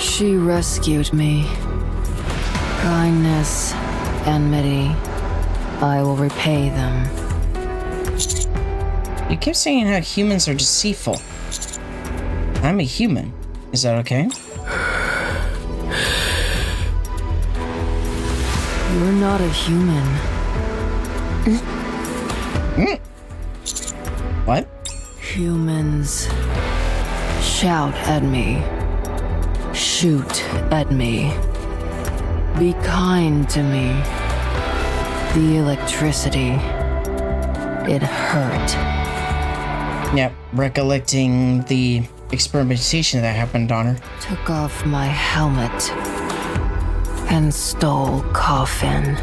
She rescued me. Kindness, enmity. I will repay them. You keep saying how humans are deceitful. I'm a human. Is that okay? You're not a human. What? Humans shout at me. Shoot at me. Be kind to me. The electricity. It hurt. Yep, recollecting the experimentation that happened on her. Took off my helmet and stole coffin.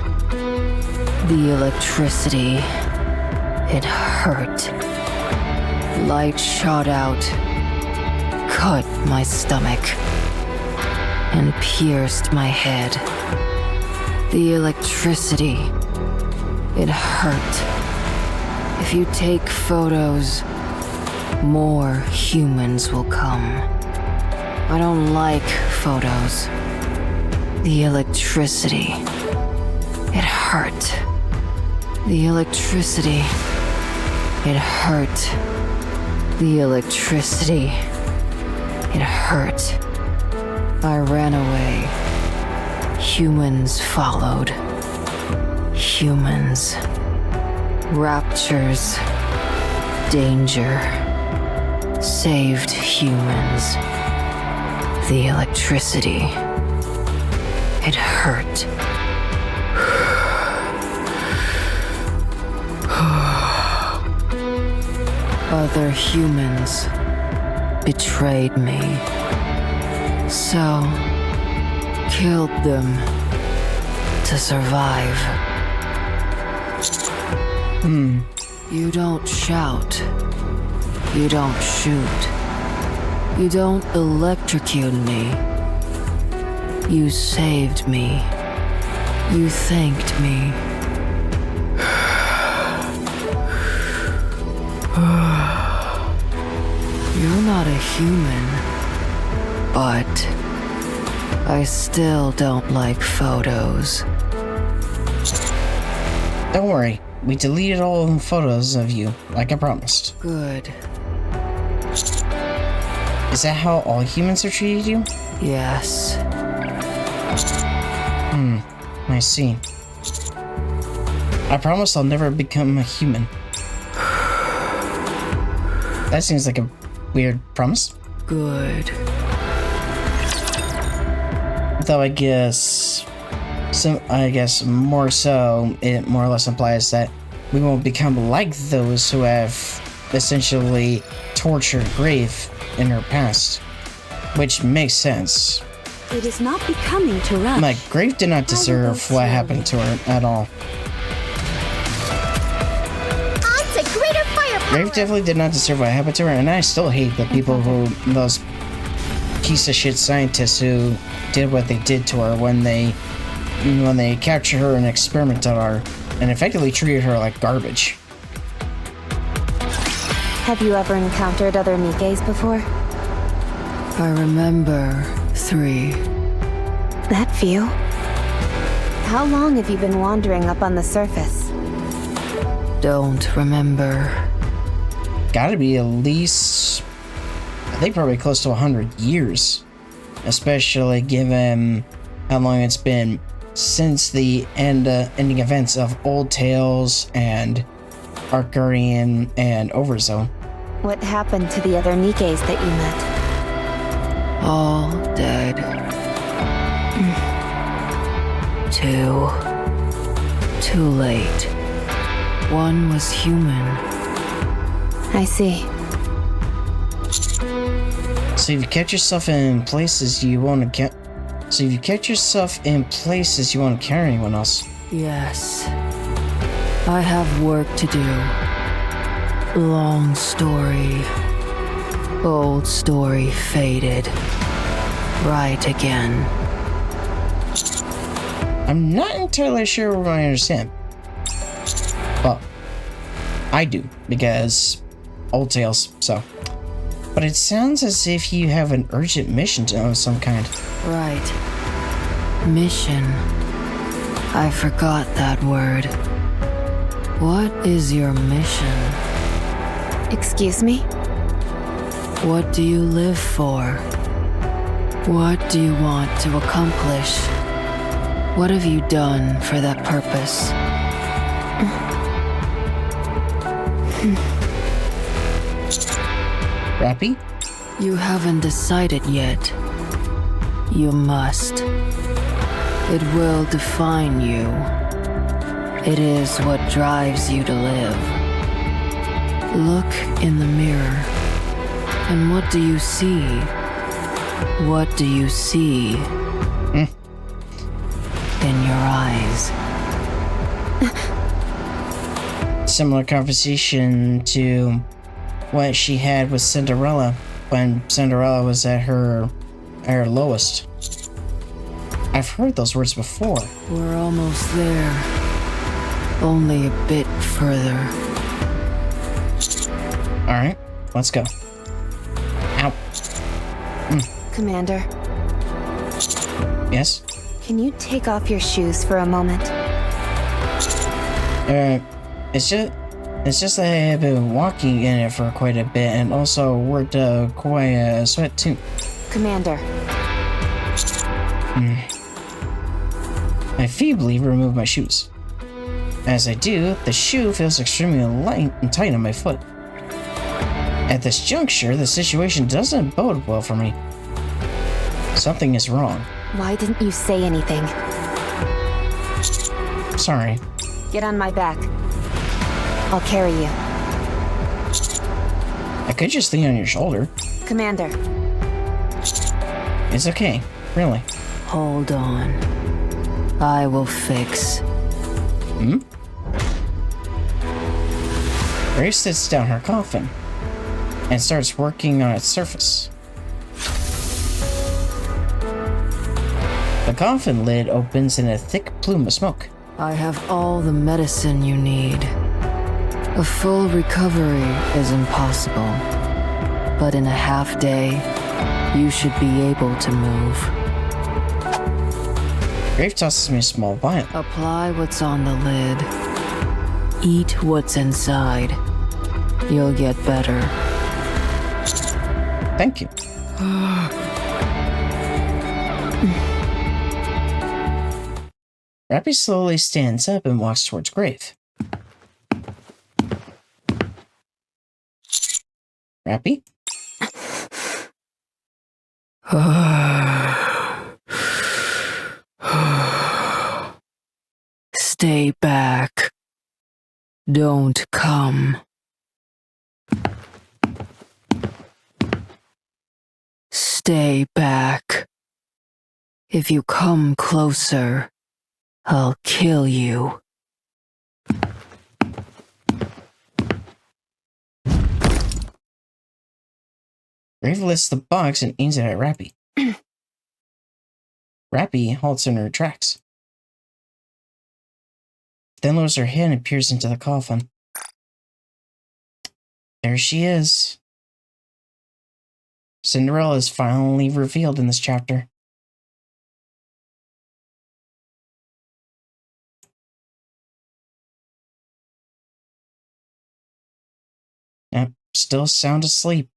The electricity. It hurt. Light shot out, cut my stomach, and pierced my head. The electricity. It hurt. If you take photos, more humans will come. I don't like photos. The electricity. It hurt. The electricity. It hurt. The electricity. It hurt. I ran away. Humans followed. Humans. Raptures. Danger. Saved humans. The electricity. It hurt. Other humans betrayed me. So, killed them to survive. You don't shout. You don't shoot. You don't electrocute me. You saved me. You thanked me. You're not a human, but I still don't like photos. Don't worry, we deleted all the photos of you, like I promised. Good. Is that how all humans have treated you? Yes. I see. I promise I'll never become a human. That seems like a weird promise. Good. Though I guess more so, it more or less implies that we won't become like those who have essentially tortured Grave in her past. Which makes sense. It is not becoming to rush. Like, Grave did not deserve what happened to her at all. On to greater firepower! Grave definitely did not deserve what happened to her, and I still hate the people who, those piece of shit scientists who did what they did to her when they captured her and experimented on her, and effectively treated her like garbage. Have you ever encountered other NIKKEs before? I remember 3. That few? How long have you been wandering up on the surface? Don't remember. Gotta be at least, I think probably close to 100 years. Especially given how long it's been since the ending events of Old Tales and Arc Guardian and Overzone. What happened to the other NIKKEs that you met? All dead. 2. Too late. 1 was human. I see. So if you catch yourself in places you want to carry anyone else. Yes. I have work to do. Long story. Old story faded. Right again. I'm not entirely sure what I understand. Well, I do, because old tales, so. But it sounds as if you have an urgent mission of some kind. Right. Mission. I forgot that word. What is your mission? Excuse me? What do you live for? What do you want to accomplish? What have you done for that purpose? Rappy? You haven't decided yet. You must. It will define you. It is what drives you to live. Look in the mirror. And what do you see? What do you see? In your eyes. Similar conversation to what she had with Cinderella when Cinderella was at her lowest. I've heard those words before. We're almost there. Only a bit further. Alright, let's go. Ow. Commander, Yes? can you take off your shoes for a moment? It's just that I have been walking in it for quite a bit and also worked quite a sweat too. Commander, I feebly remove my shoes. As I do, the shoe feels extremely light and tight on my foot. At this juncture, the situation doesn't bode well for me. Something is wrong. why didn't you say anything? Sorry. Get on my back. I'll carry you. I could just lean on your shoulder. Commander, It's okay, really. Hold on. I will fix. Grace sits down her coffin and starts working on its surface. The coffin lid opens in a thick plume of smoke. I have all the medicine you need. A full recovery is impossible, but in a half day, you should be able to move. Grave tosses me a small vial. Apply what's on the lid. Eat what's inside. You'll get better. Thank you. Rappy slowly stands up and walks towards Grave. Rappy? Stay back. Don't come. Stay back. If you come closer, I'll kill you. Grave lifts the box and aims it at Rappy. Rappy halts in her tracks. Then lowers her head and peers into the coffin. There she is. Cinderella is finally revealed in this chapter. Yep, still sound asleep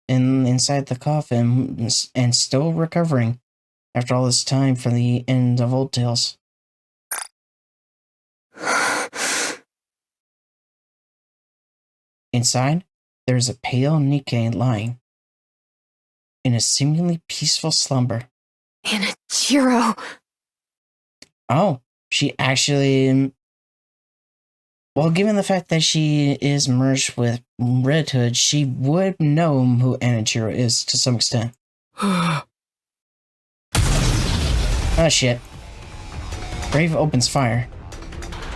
inside the coffin and still recovering after all this time from the end of Old Tales. Inside, there is a pale NIKKE lying in a seemingly peaceful slumber. Anachiro. Oh, she actually... Well, given the fact that she is merged with Red Hood, she would know who Anachiro is to some extent. Oh shit. Grave opens fire.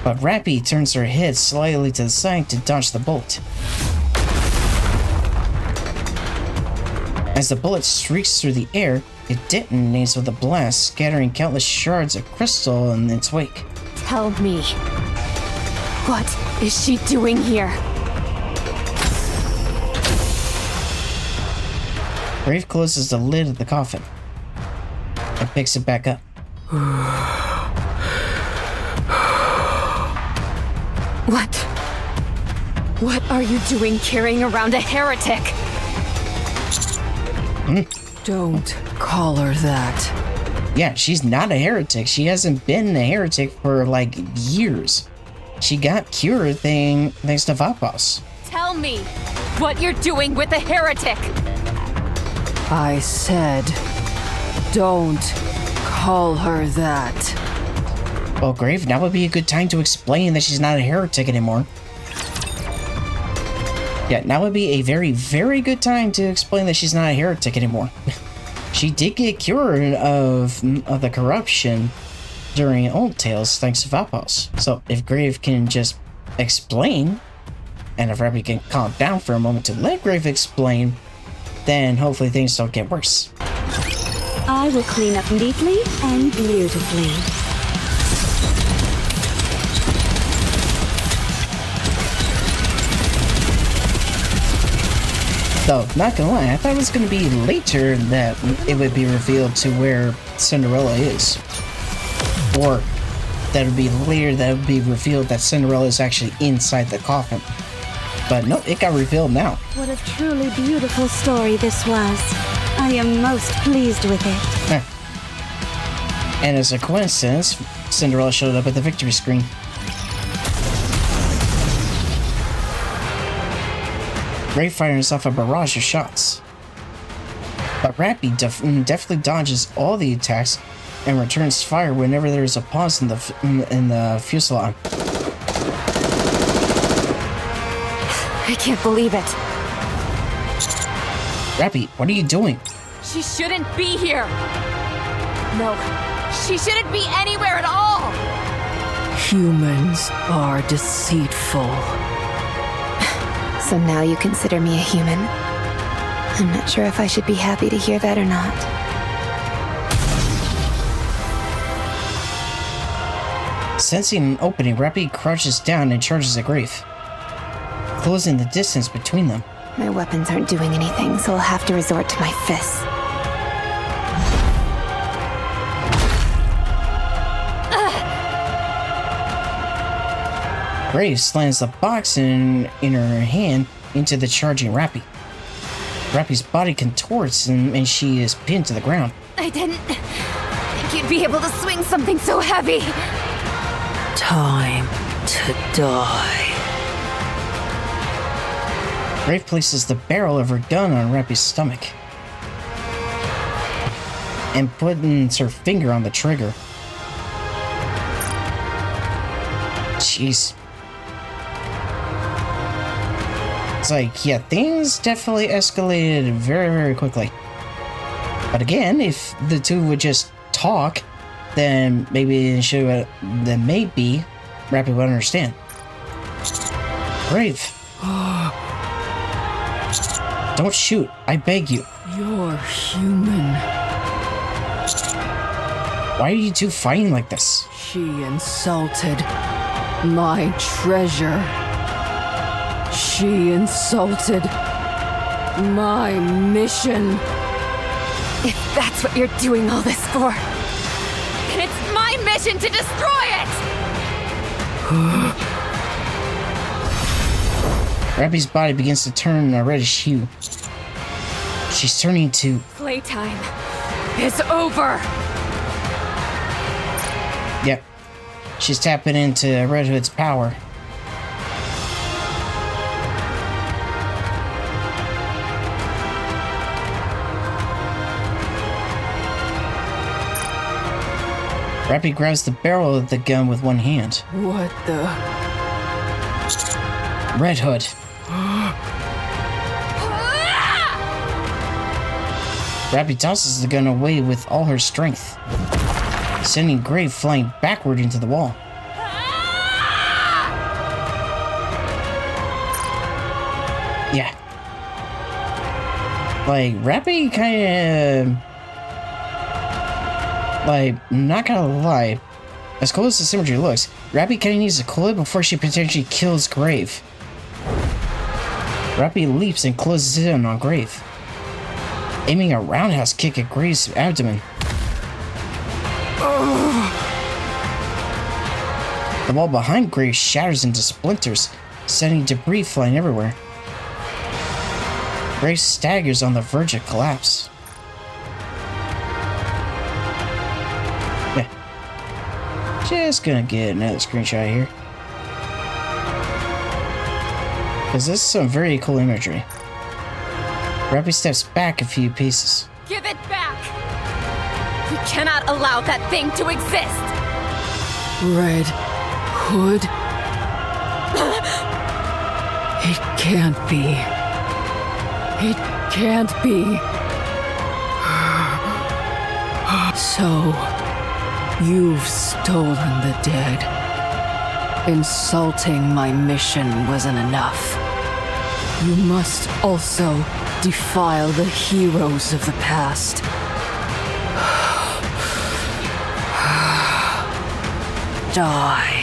But Rappy turns her head slightly to the side to dodge the bullet. As the bullet streaks through the air, it detonates with a blast, scattering countless shards of crystal in its wake. Tell me, what is she doing here? Grave closes the lid of the coffin and picks it back up. What are you doing carrying around a heretic? Don't call her that. Yeah, she's not a heretic. She hasn't been a heretic for like years. She got cured thanks to Vapos. Tell me what you're doing with a heretic. I said, don't call her that. Well, Grave, now would be a good time to explain that she's not a heretic anymore. Yeah, now would be a very, very good time to explain that she's not a heretic anymore. She did get cured of the corruption during Old Tales thanks to Vapos. So if Grave can just explain, and if Rappy can calm down for a moment to let Grave explain, then hopefully things don't get worse. I will clean up neatly and beautifully. Though, not gonna lie, I thought it was gonna be later that it would be revealed to where Cinderella is. Or that it would be later that it would be revealed that Cinderella is actually inside the coffin. But no, it got revealed now. What a truly beautiful story this was. I am most pleased with it. And as a coincidence, Cinderella showed up at the victory screen. Grave fires off a barrage of shots. But Rappy definitely dodges all the attacks and returns fire whenever there is a pause in the fuselage. I can't believe it. Rappy, what are you doing? She shouldn't be here. No, she shouldn't be anywhere at all. Humans are deceitful. So now you consider me a human? I'm not sure if I should be happy to hear that or not. Sensing an opening, Rappy crouches down and charges at Grave, closing the distance between them. My weapons aren't doing anything, so I'll have to resort to my fists. Grave slams the box in her hand into the charging Rappy. Rappy's body contorts and she is pinned to the ground. I didn't think you'd be able to swing something so heavy. Time to die. Grave places the barrel of her gun on Rappy's stomach and puts her finger on the trigger. Jeez. It's like, yeah, things definitely escalated very, very quickly. But again, if the two would just talk, then maybe Rappy would understand. Grave. Don't shoot, I beg you. You're human. Why are you two fighting like this? She insulted my treasure. She insulted my mission. If that's what you're doing all this for, then it's my mission to destroy it! Rappy's body begins to turn a reddish hue. She's turning to... Playtime is over! Yep. She's tapping into Red Hood's power. Rappy grabs the barrel of the gun with one hand. What the? Red Hood. Rappy tosses the gun away with all her strength, sending Grave flying backward into the wall. Yeah. Like, Rappy kind of... Like, not gonna lie, as cool as the symmetry looks, Rappy kinda needs to cool it before she potentially kills Grave. Rappy leaps and closes in on Grave, aiming a roundhouse kick at Grave's abdomen. The wall behind Grave shatters into splinters, sending debris flying everywhere. Grave staggers on the verge of collapse. Yeah. Just gonna get another screenshot here. Because this is some very cool imagery. Rappy steps back a few pieces. Give it back! We cannot allow that thing to exist! Red Hood? It can't be. It can't be. So, you've stolen the dead. Insulting my mission wasn't enough. You must also defile the heroes of the past. Die.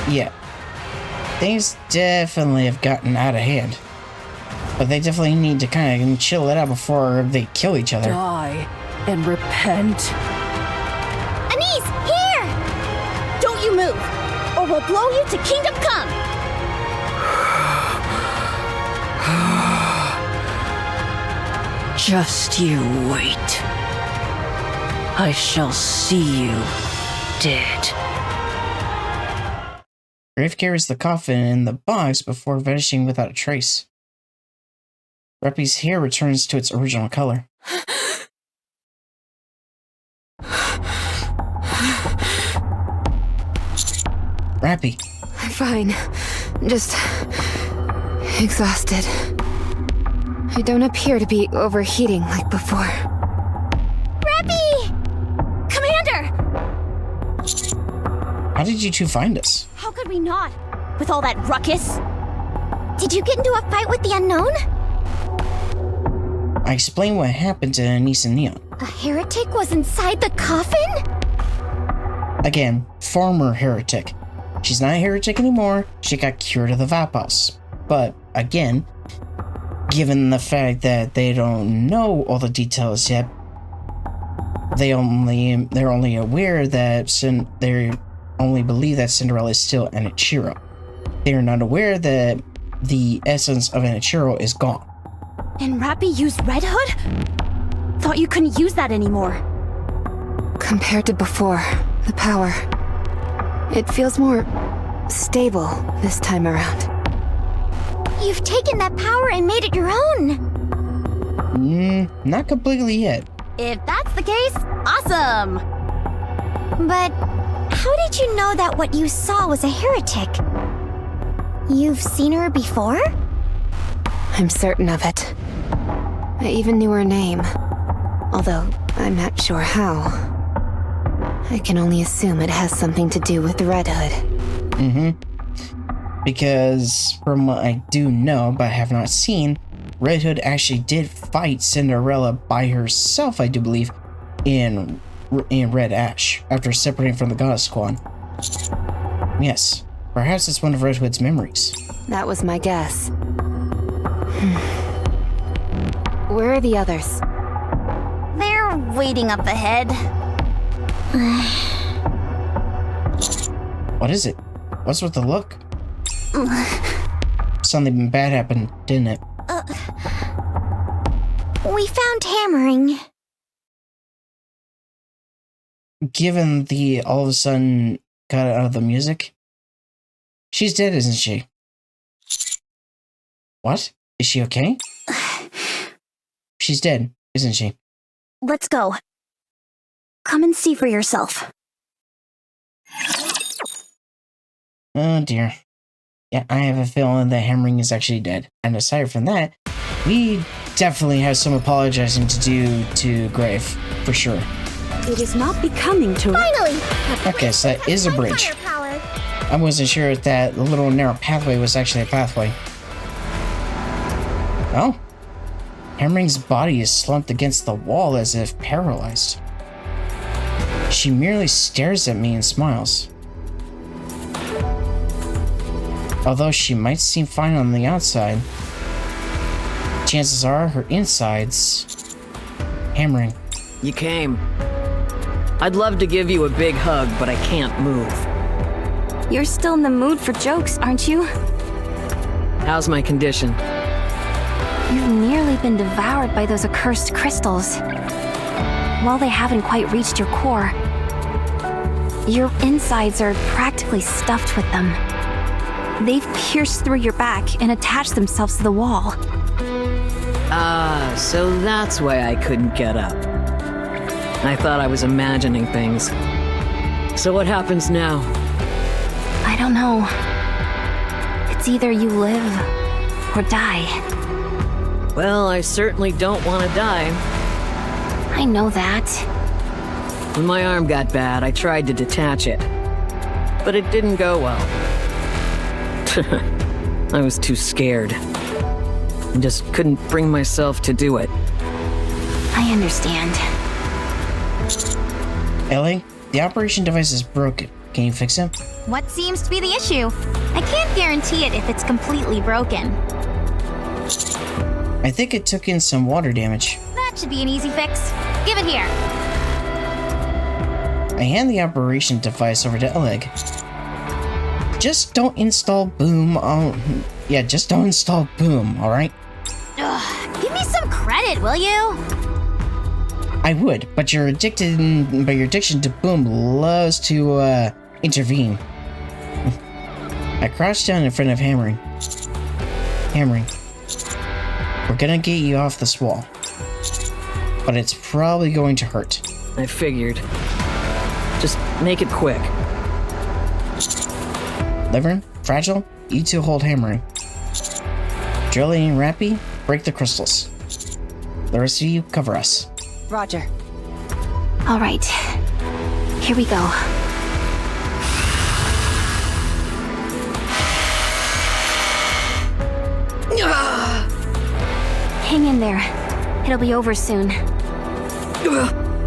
Yeah. Things definitely have gotten out of hand. But they definitely need to kind of chill it out before they kill each other. Die and repent. Anise, here! Don't you move, or we'll blow you to Kingdom Come! Just you wait. I shall see you dead. Grave carries the coffin in the box before vanishing without a trace. Rappy's hair returns to its original color. Rappy. I'm fine. Just... exhausted. I don't appear to be overheating like before. Rappy! Commander! How did you two find us? How could we not? With all that ruckus? Did you get into a fight with the unknown? I explained what happened to Anise and Neon. A heretic was inside the coffin? Again, former heretic. She's not a heretic anymore. She got cured of the Vapos. But again, given the fact that they don't know all the details yet, they're only aware that they only believe that Cinderella is still an Ichiro. They are not aware that the essence of an Ichiro is gone. And Rappy used Red Hood? Thought you couldn't use that anymore. Compared to before, the power... it feels more... stable this time around. You've taken that power and made it your own! Not completely yet. If that's the case, awesome! But how did you know that what you saw was a heretic? You've seen her before? I'm certain of it. I even knew her name. Although, I'm not sure how. I can only assume it has something to do with the Red Hood. Because from what I do know, but have not seen, Red Hood actually did fight Cinderella by herself, I do believe, in Red Ash, after separating from the Goddess Squad. Yes, perhaps it's one of Red Hood's memories. That was my guess. Where are the others? They're waiting up ahead. What is it? What's with the look? Something bad happened, didn't it? We found hammering. Given the all of a sudden cut out of the music, she's dead, isn't she? What? Is she okay? She's dead, isn't she? Let's go. Come and see for yourself. Oh dear. Yeah, I have a feeling that hammering is actually dead. And aside from that, we definitely have some apologizing to do to Grave, for sure. It is not becoming to... Finally! Okay, so that is a bridge. Firepower. I wasn't sure if that little narrow pathway was actually a pathway. Oh. Hammering's body is slumped against the wall as if paralyzed. She merely stares at me and smiles. Although she might seem fine on the outside, chances are her inside's hammering. You came. I'd love to give you a big hug, but I can't move. You're still in the mood for jokes, aren't you? How's my condition? You've nearly been devoured by those accursed crystals. While they haven't quite reached your core, your insides are practically stuffed with them. They've pierced through your back and attached themselves to the wall. Ah, so that's why I couldn't get up. I thought I was imagining things. So what happens now? I don't know. It's either you live or die. Well, I certainly don't want to die. I know that. When my arm got bad, I tried to detach it. But it didn't go well. I was too scared. I just couldn't bring myself to do it. I understand. Ellie, the operation device is broken. Can you fix it? What seems to be the issue? I can't guarantee it if it's completely broken. I think it took in some water damage. That should be an easy fix. Give it here. I hand the operation device over to Elegg. Just don't install Boom on... Yeah, just don't install Boom, alright? Ugh, give me some credit, will you? I would, but your addiction to Boom loves to, intervene. I crouched down in front of Hammering. Hammering. We're gonna get you off this wall. But it's probably going to hurt. I figured. Just make it quick. Liveryn, Fragile, you two hold Hammering. Drilly and Rappy, break the crystals. The rest of you cover us. Roger. All right. Here we go. Hang in there. It'll be over soon.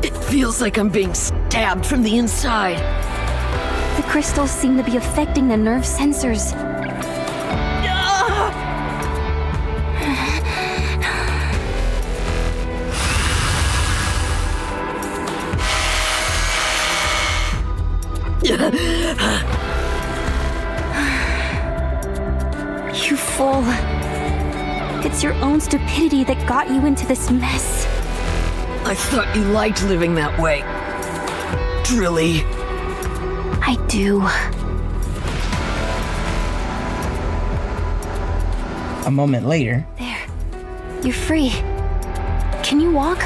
It feels like I'm being stabbed from the inside. The crystals seem to be affecting the nerve sensors. You fool. It's your own stupidity that got you into this mess. I thought you liked living that way. Drilly. I do. A moment later... There. You're free. Can you walk?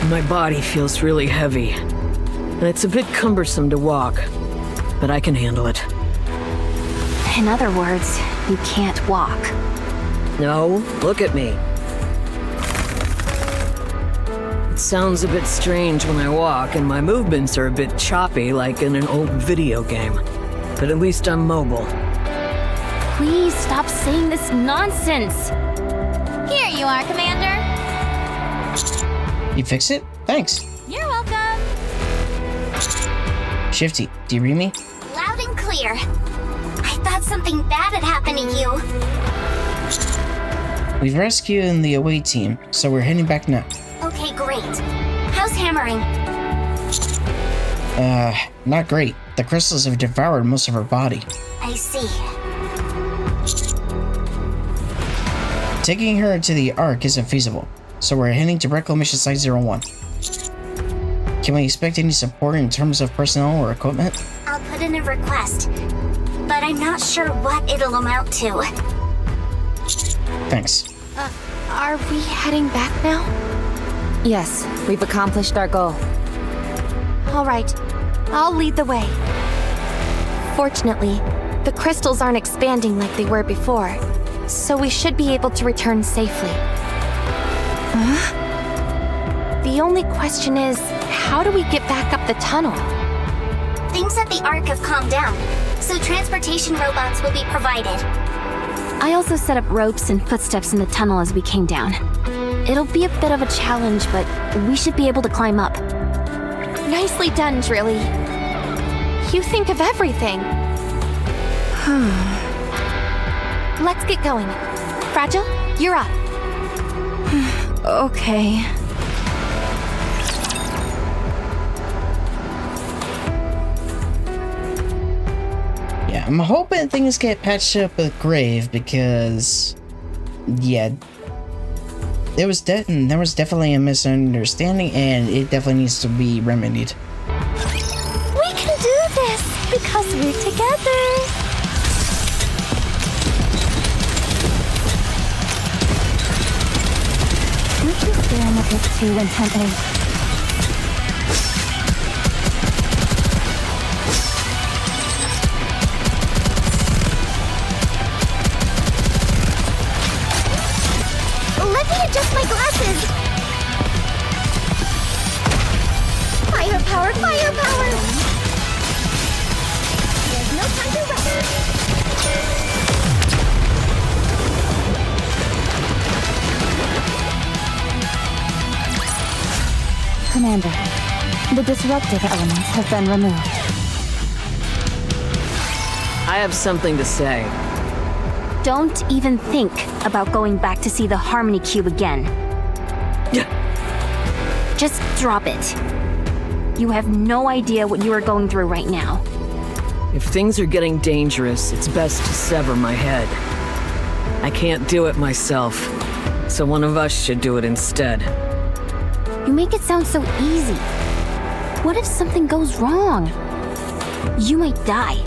My body feels really heavy. And it's a bit cumbersome to walk. But I can handle it. In other words, you can't walk. No, look at me. It sounds a bit strange when I walk, and my movements are a bit choppy like in an old video game. But at least I'm mobile. Please stop saying this nonsense. Here you are, Commander. You fix it? Thanks. You're welcome. Shifty, do you read me? Loud and clear. I thought something bad had happened to you. We've rescued the away team, so we're heading back now. Okay, great. How's Hammering? Not great. The crystals have devoured most of her body. I see. Taking her to the Ark isn't feasible, so we're heading to Reclamation Site 01. Can we expect any support in terms of personnel or equipment? I'll put in a request, but I'm not sure what it'll amount to. Thanks. Are we heading back now? Yes, we've accomplished our goal. All right, I'll lead the way. Fortunately, the crystals aren't expanding like they were before, so we should be able to return safely. The only question is, how do we get back up the tunnel? Things at the Ark have calmed down, so transportation robots will be provided. I also set up ropes and footsteps in the tunnel as we came down. It'll be a bit of a challenge, but we should be able to climb up. Nicely done, Drilly. You think of everything. Let's get going. Fragile, you're up. Okay. Yeah, I'm hoping things get patched up with Grave because, yeah, there was definitely a misunderstanding and it definitely needs to be remedied. We can do this because we're together. Aren't you staring at this too intently? Let me adjust my glasses. Firepower, firepower. There's no time to rest. Commander, the disruptive elements have been removed. I have something to say. Don't even think about going back to see the Harmony Cube again. Just drop it. You have no idea what you are going through right now. If things are getting dangerous, it's best to sever my head. I can't do it myself, so one of us should do it instead. You make it sound so easy. What if something goes wrong? You might die.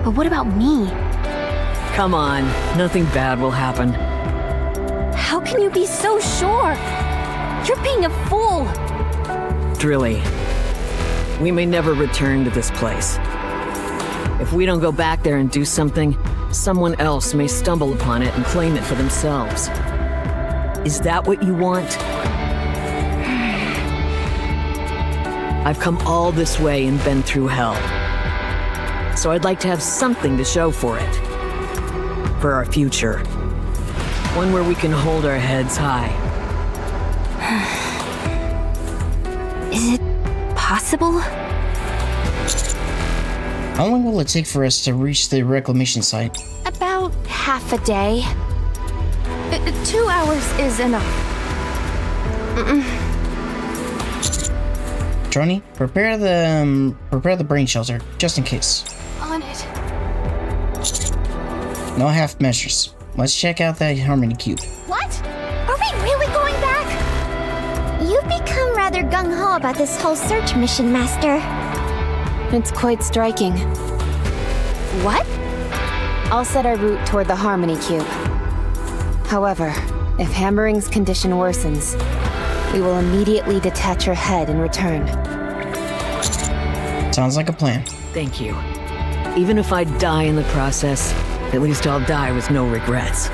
But what about me? Come on, nothing bad will happen. How can you be so sure? You're being a fool. Drilly, we may never return to this place. If we don't go back there and do something, someone else may stumble upon it and claim it for themselves. Is that what you want? I've come all this way and been through hell. So I'd like to have something to show for it. For our future. One where we can hold our heads high. Is it possible? How long will it take for us to reach the reclamation site? About half a day. 2 hours is enough. Trony, prepare the brain shelter, just in case. On it. No half measures. Let's check out that Harmony Cube. What? Are we really going back? You've become rather gung-ho about this whole search mission, Master. It's quite striking. What? I'll set our route toward the Harmony Cube. However, if Hammering's condition worsens, we will immediately detach her head and return. Sounds like a plan. Thank you. Even if I die in the process, at least I'll die with no regrets.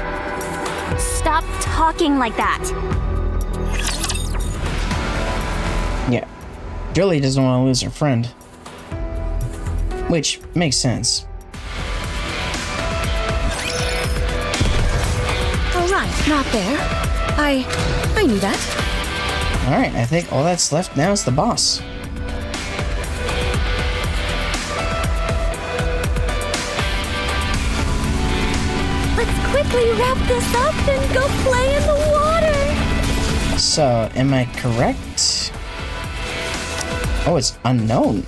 Stop talking like that. Yeah. Drilly doesn't want to lose her friend. Which makes sense. All right, not there. I knew that. Alright, I think all that's left now is the boss. Let's quickly wrap this up and go play in the water. So, am I correct? Oh, it's unknown.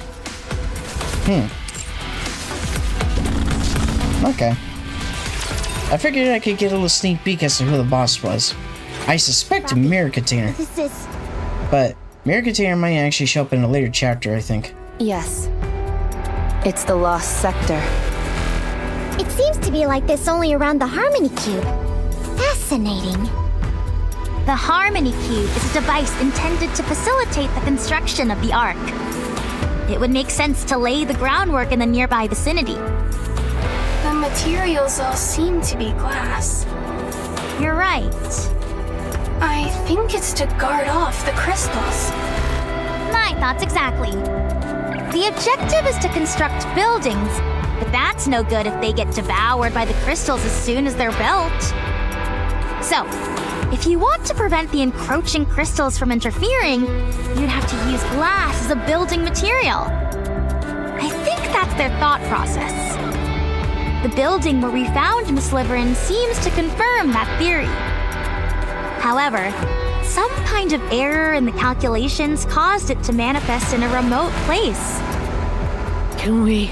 Okay. I figured I could get a little sneak peek as to who the boss was. I suspect Mirror Container. This is... But Mirror Container might actually show up in a later chapter, I think. Yes. It's the Lost Sector. It seems to be like this only around the Harmony Cube. Fascinating. The Harmony Cube is a device intended to facilitate the construction of the Ark. It would make sense to lay the groundwork in the nearby vicinity. The materials all seem to be glass. You're right. I think it's to guard off the crystals. My thoughts exactly. The objective is to construct buildings, but that's no good if they get devoured by the crystals as soon as they're built. So, if you want to prevent the encroaching crystals from interfering, you'd have to use glass as a building material. I think that's their thought process. The building where we found Miss Liveryn seems to confirm that theory. However, some kind of error in the calculations caused it to manifest in a remote place. Can we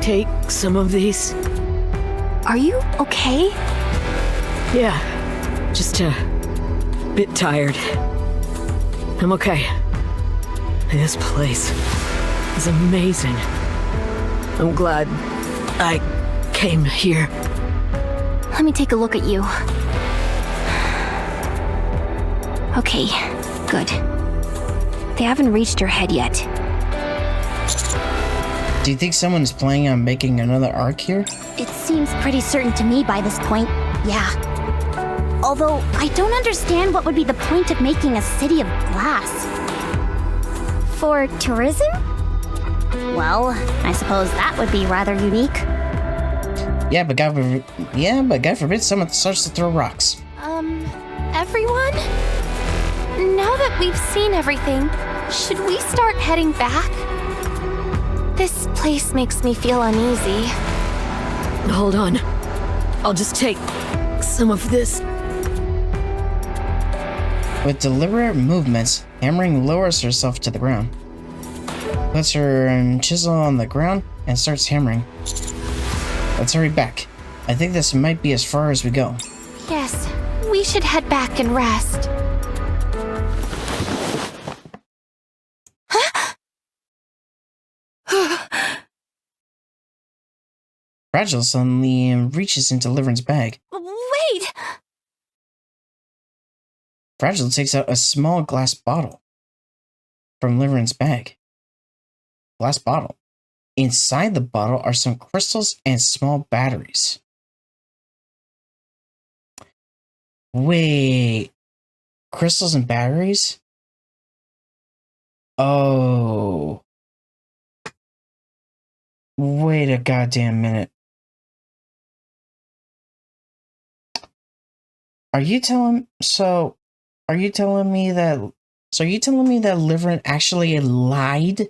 take some of these? Are you okay? Yeah, just a bit tired. I'm okay. This place is amazing. I'm glad I came here. Let me take a look at you. Okay, good. They haven't reached your head yet. Do you think someone's planning on making another arc here? It seems pretty certain to me by this point, yeah. Although, I don't understand what would be the point of making a city of glass. For tourism? Well, I suppose that would be rather unique. Yeah, but God forbid someone starts to throw rocks. Everyone? Now that we've seen everything, should we start heading back? This place makes me feel uneasy. Hold on. I'll just take some of this. With deliberate movements, Hammering lowers herself to the ground. Puts her chisel on the ground and starts hammering. Let's hurry back. I think this might be as far as we go. Yes, we should head back and rest. Fragile suddenly reaches into Liveryn's bag. Wait! Fragile takes out a small glass bottle from Liveryn's bag. Glass bottle. Inside the bottle are some crystals and small batteries. Wait. Crystals and batteries? Oh. Wait a goddamn minute. Are you telling me that Liveryn actually lied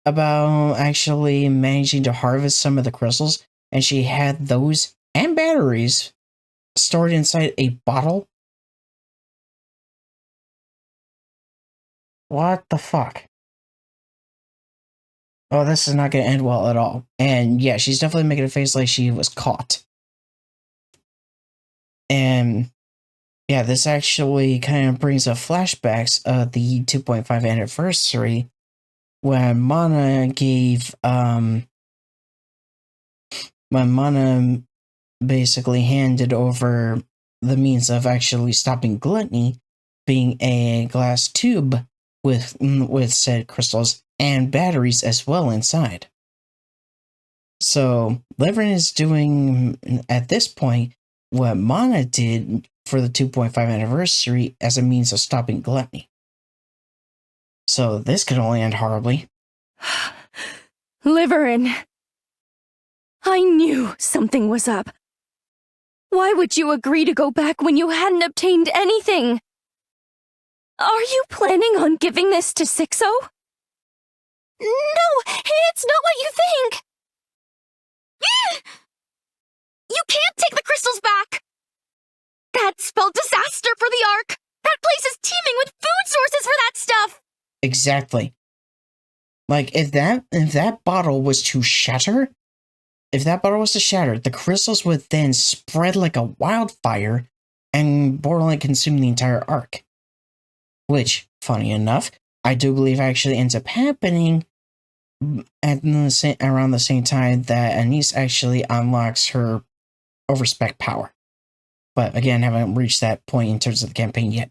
about actually managing to harvest some of the crystals, and she had those and batteries stored inside a bottle? What the fuck? Oh, this is not going to end well at all. And yeah, she's definitely making a face like she was caught. And yeah, this actually kind of brings up flashbacks of the 2.5 anniversary when Mana basically handed over the means of actually stopping gluttony, being a glass tube with said crystals and batteries as well inside. So Liveryn is doing at this point what Mana did for the 2.5 anniversary as a means of stopping gluttony. So this could only end horribly. Liveryn. I knew something was up. Why would you agree to go back when you hadn't obtained anything? Are you planning on giving this to Sixo? No, it's not what you think! You can't take the crystals back! That spelled disaster for the Ark! That place is teeming with food sources for that stuff! Exactly. Like, if that bottle was to shatter, the crystals would then spread like a wildfire and borderline consume the entire Ark. Which, funny enough, I do believe actually ends up happening around the same time that Anise actually unlocks her overspec power. But again, haven't reached that point in terms of the campaign yet.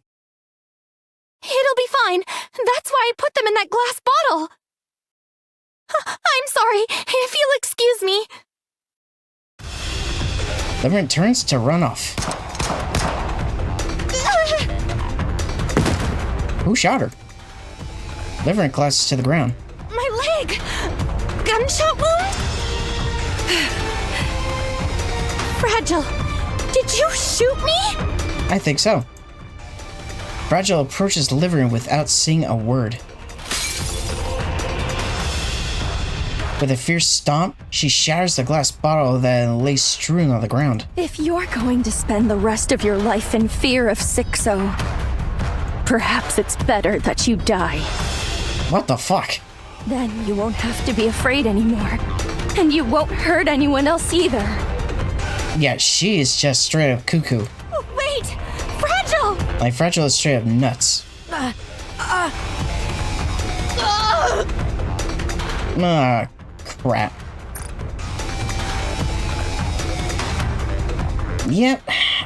It'll be fine. That's why I put them in that glass bottle. I'm sorry, if you'll excuse me. Liveryn turns to run off. who shot her? Liveryn collapses to the ground. My leg! Gunshot wound? Fragile, did you shoot me? I think so. Fragile approaches Liveryn without saying a word. With a fierce stomp, she shatters the glass bottle that lays strewn on the ground. If you're going to spend the rest of your life in fear of 6-0, perhaps it's better that you die. What the fuck? Then you won't have to be afraid anymore. And you won't hurt anyone else either. Yeah, she is just straight up cuckoo. Wait! Fragile! Like, Fragile is straight up nuts. Ah, crap. Yep,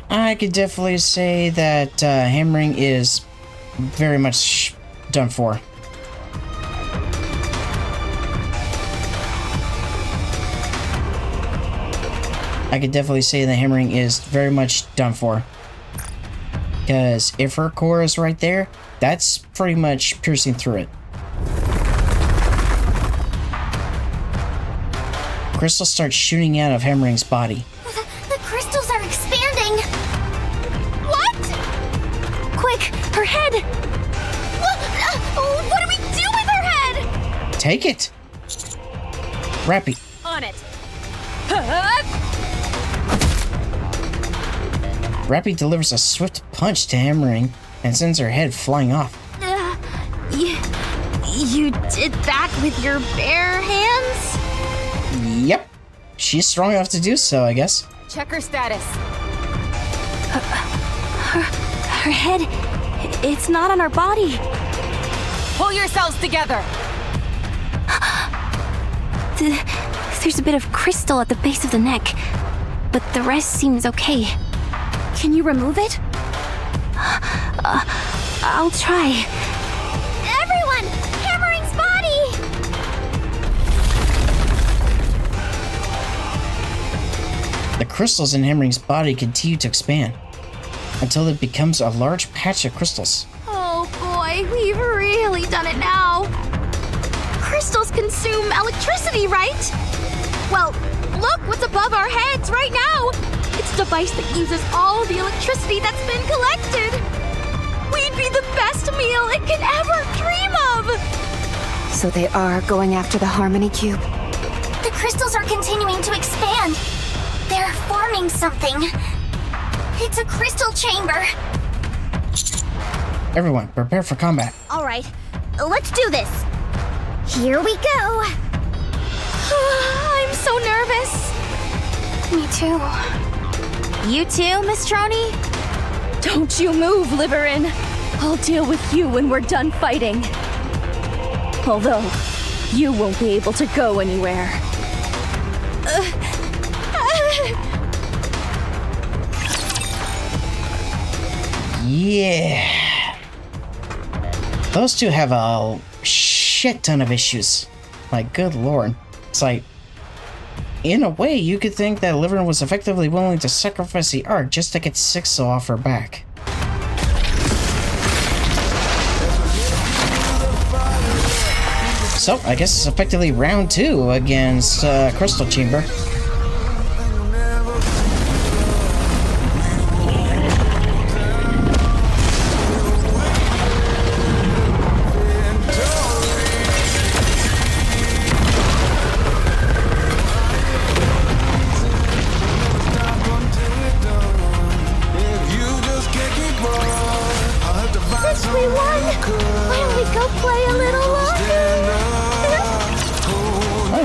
I could definitely say that hammering is very much done for. I could definitely say the hammering is very much done for. Because if her core is right there, that's pretty much piercing through it. Crystals start shooting out of Hammering's body. The crystals are expanding. What? Quick, her head! What do we do with her head? Take it! Rappy. On it. Rappy delivers a swift punch to Hammering and sends her head flying off. You did that with your bare hands? Yep. She's strong enough to do so, I guess. Check her status. Her head, it's not on her body. Pull yourselves together. There's a bit of crystal at the base of the neck, but the rest seems okay. Can you remove it? I'll try. Everyone! Hammering's body! The crystals in Hammering's body continue to expand until it becomes a large patch of crystals. Oh boy, we've really done it now. Crystals consume electricity, right? Well, look what's above our heads right now. It's a device that uses all the electricity that's been collected. We'd be the best meal it can ever dream of. So they are going after the Harmony Cube. The crystals are continuing to expand. They're forming something. It's a crystal chamber. Everyone, prepare for combat. All right, let's do this. Here we go. I'm so nervous. Me too. You too, Miss Troney? Don't you move, Liveryn. I'll deal with you when we're done fighting. Although, you won't be able to go anywhere. Yeah. Those two have a shit ton of issues. My good lord. It's like, in a way, you could think that Liveryn was effectively willing to sacrifice the Ark just to get 6-0 off her back. So, I guess it's effectively round 2 against Crystal Chamber.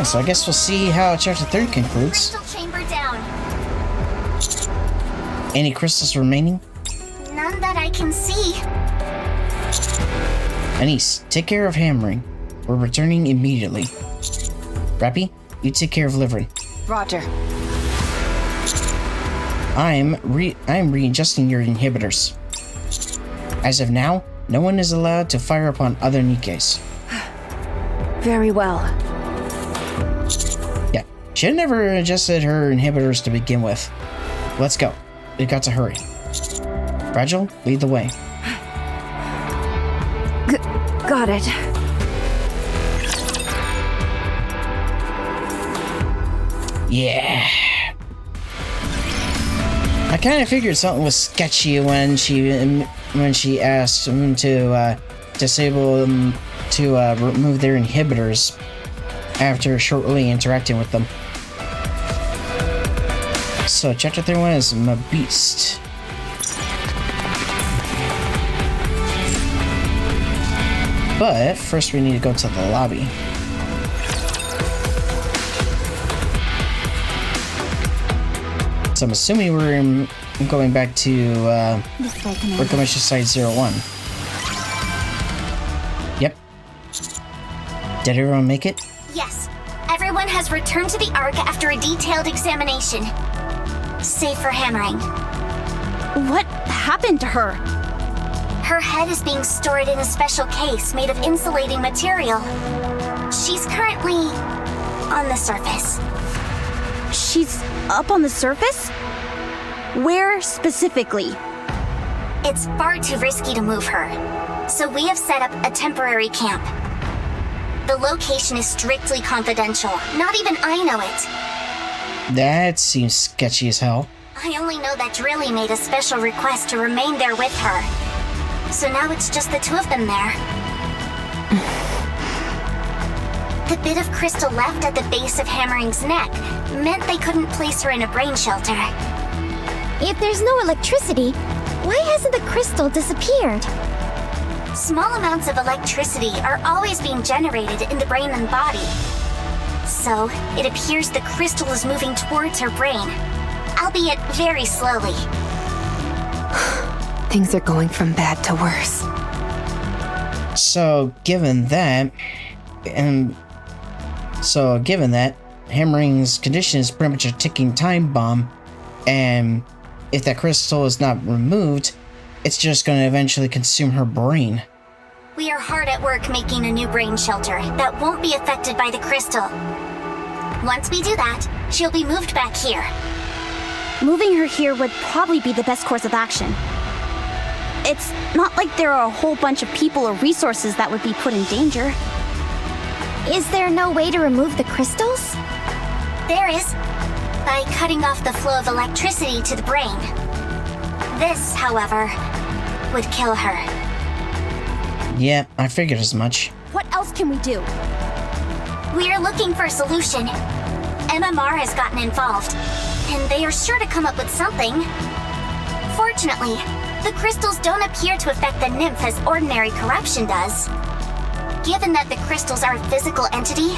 So I guess we'll see how Chapter 3 concludes. Crystal chamber down. Any crystals remaining? None that I can see. Anise, take care of Hammering. We're returning immediately. Rappy, you take care of Liveryn. Roger. I'm readjusting your inhibitors. As of now, no one is allowed to fire upon other NIKKEs. Very well. Yeah, she had never adjusted her inhibitors to begin with. Let's go. We've got to hurry. Fragile, lead the way. Got it. Yeah. I kind of figured something was sketchy when she asked them to disable them to remove their inhibitors after shortly interacting with them. So chapter 31 is my beast. But first we need to go to the lobby. So I'm assuming we're going back to Reclamation Site 01. Yep. Did everyone make it? Yes. Everyone has returned to the Ark after a detailed examination. Save for hammering. What happened to her? Her head is being stored in a special case made of insulating material. She's currently on the surface. She's up on the surface? Where specifically? It's far too risky to move her, so we have set up a temporary camp. The location is strictly confidential. Not even I know it. That seems sketchy as hell. I only know that Drilly made a special request to remain there with her. So now it's just the two of them there. The bit of crystal left at the base of Hammering's neck meant they couldn't place her in a brain shelter. If there's no electricity, why hasn't the crystal disappeared? Small amounts of electricity are always being generated in the brain and body. So, it appears the crystal is moving towards her brain, albeit very slowly. Things are going from bad to worse. So given that, Hammering's condition is pretty much a ticking time bomb, and if that crystal is not removed, it's just going to eventually consume her brain. We are hard at work making a new brain shelter that won't be affected by the crystal. Once we do that, she'll be moved back here. Moving her here would probably be the best course of action. It's not like there are a whole bunch of people or resources that would be put in danger. Is there no way to remove the crystals? There is, by cutting off the flow of electricity to the brain. This, however, would kill her. Yeah, I figured as much. What else can we do? We are looking for a solution. MMR has gotten involved, and they are sure to come up with something. Fortunately, the crystals don't appear to affect the nymph as ordinary corruption does. Given that the crystals are a physical entity,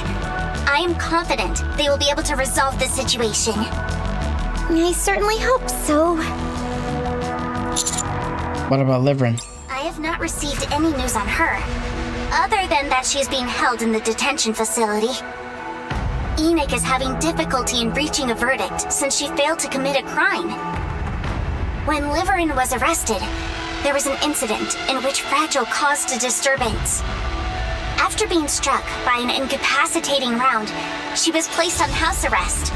I am confident they will be able to resolve this situation. I certainly hope so. What about Liveryn? I have not received any news on her, other than that she is being held in the detention facility. Enoch is having difficulty in reaching a verdict since she failed to commit a crime. When Liveryn was arrested, there was an incident in which Fragile caused a disturbance. After being struck by an incapacitating round, she was placed on house arrest.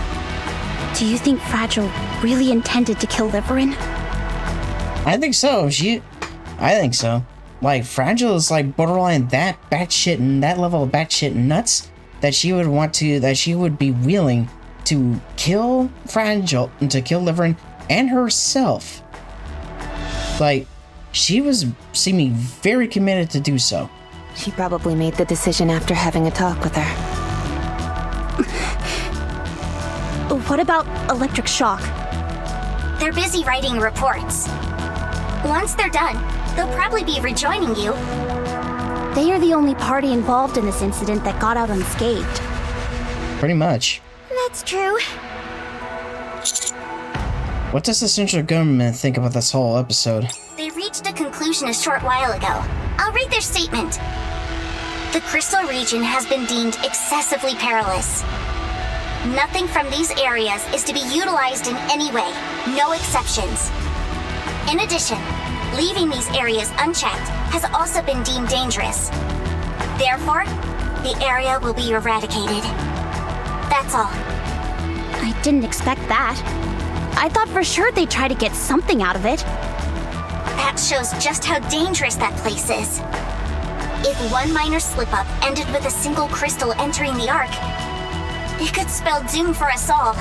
Do you think Fragile really intended to kill Liveryn? I think so. I think so. Like, Fragile is like borderline that batshit and that level of batshit nuts that she would be willing to kill Fragile and to kill Liveryn and herself. Like, she was seeming very committed to do so. She probably made the decision after having a talk with her. What about electric shock? They're busy writing reports. Once they're done, they'll probably be rejoining you. They are the only party involved in this incident that got out unscathed. Pretty much. That's true. What does the central government think about this whole episode? They reached a conclusion a short while ago. I'll read their statement. The crystal region has been deemed excessively perilous. Nothing from these areas is to be utilized in any way, no exceptions. In addition, leaving these areas unchecked has also been deemed dangerous. Therefore, the area will be eradicated. That's all. I didn't expect that. I thought for sure they'd try to get something out of it. That shows just how dangerous that place is. If one minor slip-up ended with a single crystal entering the Ark, it could spell doom for us all.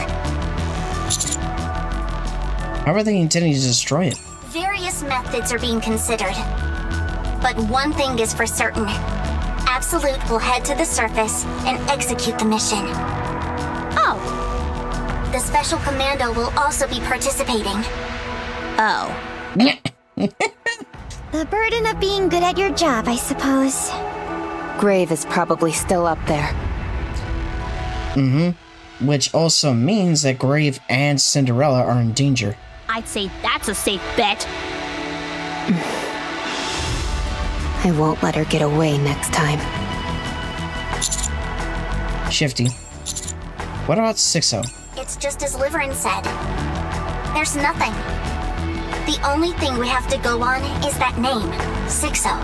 How are they intending to destroy it? Various methods are being considered. But one thing is for certain. Absolute will head to the surface and execute the mission. Oh. The Special Commando will also be participating. Oh. The burden of being good at your job, I suppose. Grave is probably still up there. Mm-hmm. Which also means that Grave and Cinderella are in danger. I'd say that's a safe bet. I won't let her get away next time. Shifty. What about 6-0? It's just as Liveryn said. There's nothing. The only thing we have to go on is that name, 6-0.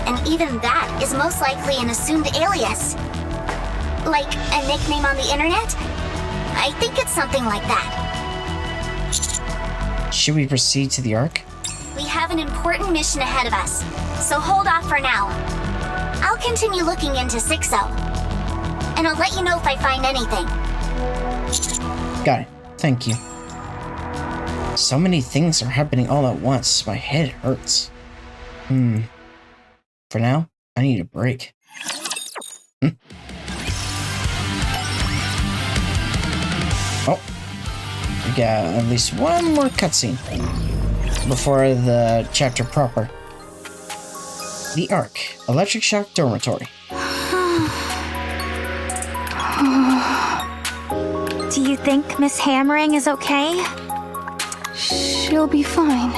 And even that is most likely an assumed alias. Like a nickname on the internet? I think it's something like that. Should we proceed to the Ark? We have an important mission ahead of us, so hold off for now. I'll continue looking into 6-0. And I'll let you know if I find anything. Got it. Thank you. So many things are happening all at once. My head hurts. For now, I need a break. Oh. We got at least one more cutscene before the chapter proper. The Ark. Electric Shock Dormitory. Do you think Miss Hammering is okay? She'll be fine.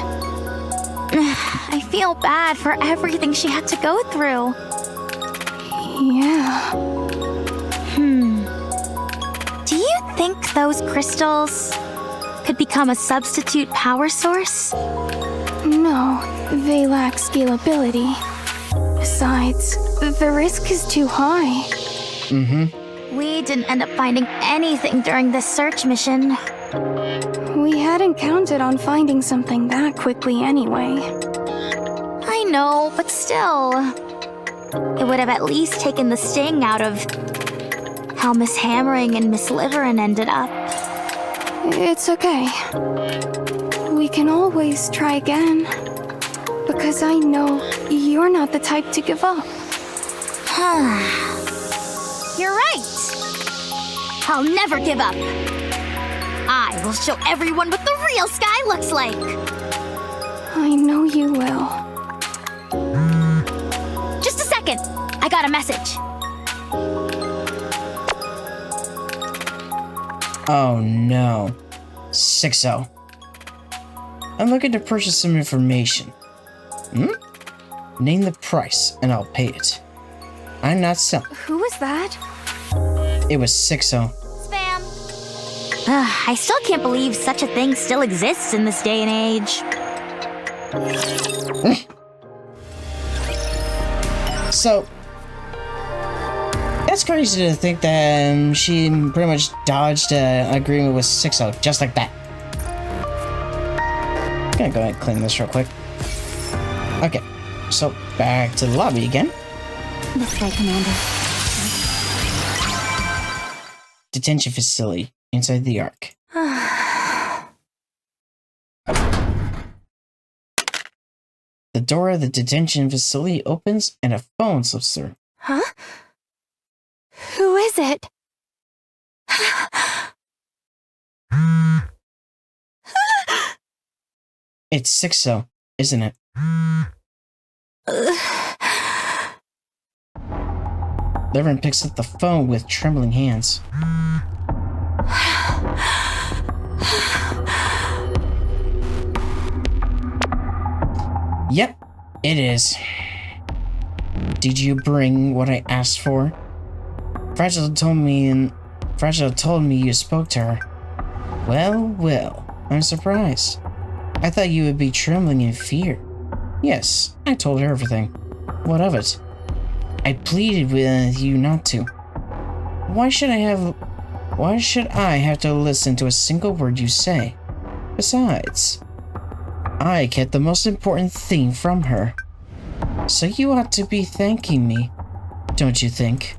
I feel bad for everything she had to go through. Yeah. Do you think those crystals could become a substitute power source? No, they lack scalability. Besides, the risk is too high. We didn't end up finding anything during this search mission. We hadn't counted on finding something that quickly anyway. I know, but still. It would have at least taken the sting out of how Miss Hammering and Miss Liveryn ended up. It's okay. We can always try again. Because I know you're not the type to give up. You're right. I'll never give up. I will show everyone what the real sky looks like. I know you will. Just a second. I got a message. Oh no. 6-0. I'm looking to purchase some information. Name the price and I'll pay it. I'm not selling. Who was that? It was 6-0. Spam. I still can't believe such a thing still exists in this day and age. So, that's crazy to think that she pretty much dodged an agreement with 6-0 just like that. I'm gonna go ahead and clean this real quick. Okay, so back to the lobby again. This way, Commander. Detention facility inside the Ark. The door of the detention facility opens and a phone slips through. Huh? Who is it? It's 6-0, isn't it? Liveryn picks up the phone with trembling hands. Yep, it is. Did you bring what I asked for? Fragile told me you spoke to her. Well, I'm surprised. I thought you would be trembling in fear. Yes, I told her everything. What of it? I pleaded with you not to. Why should I have to listen to a single word you say? Besides, I kept the most important thing from her. So you ought to be thanking me, don't you think?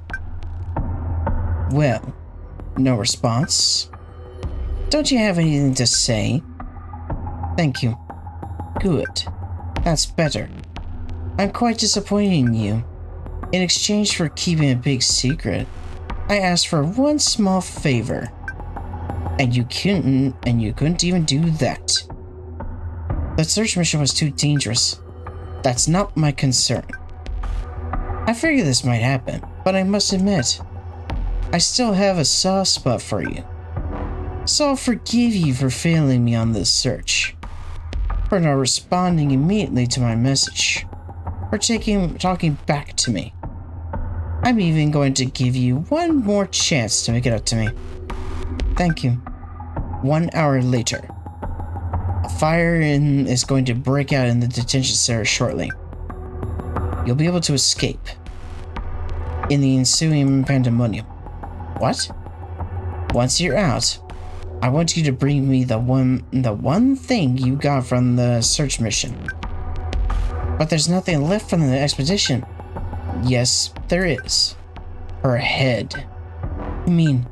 Well, no response. Don't you have anything to say? Thank you. Good. That's better. I'm quite disappointed in you. In exchange for keeping a big secret, I asked for one small favor. And you couldn't even do that. The search mission was too dangerous. That's not my concern. I figured this might happen, but I must admit, I still have a soft spot for you. So I'll forgive you for failing me on this search, for not responding immediately to my message, for talking back to me. I'm even going to give you one more chance to make it up to me. Thank you. 1 hour later. A fire is going to break out in the detention center shortly. You'll be able to escape in the ensuing pandemonium. What? Once you're out, I want you to bring me the one thing you got from the search mission. But there's nothing left from the expedition. Yes, there is. Her head. I mean,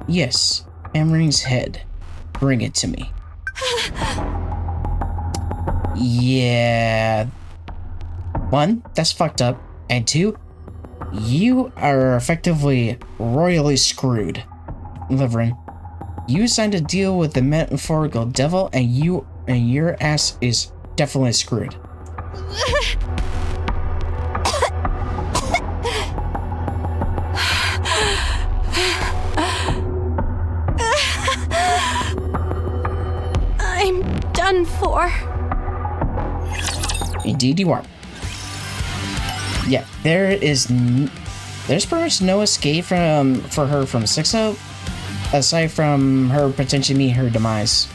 yes, Emery's head. Bring it to me. Yeah. 1, that's fucked up. And 2, you are effectively royally screwed. Liveryn, you signed a deal with the metaphorical devil, and your ass is definitely screwed. I'm done for. Indeed you are. Yeah, there's pretty much no escape for her from 6-0, aside from her potentially meeting her demise.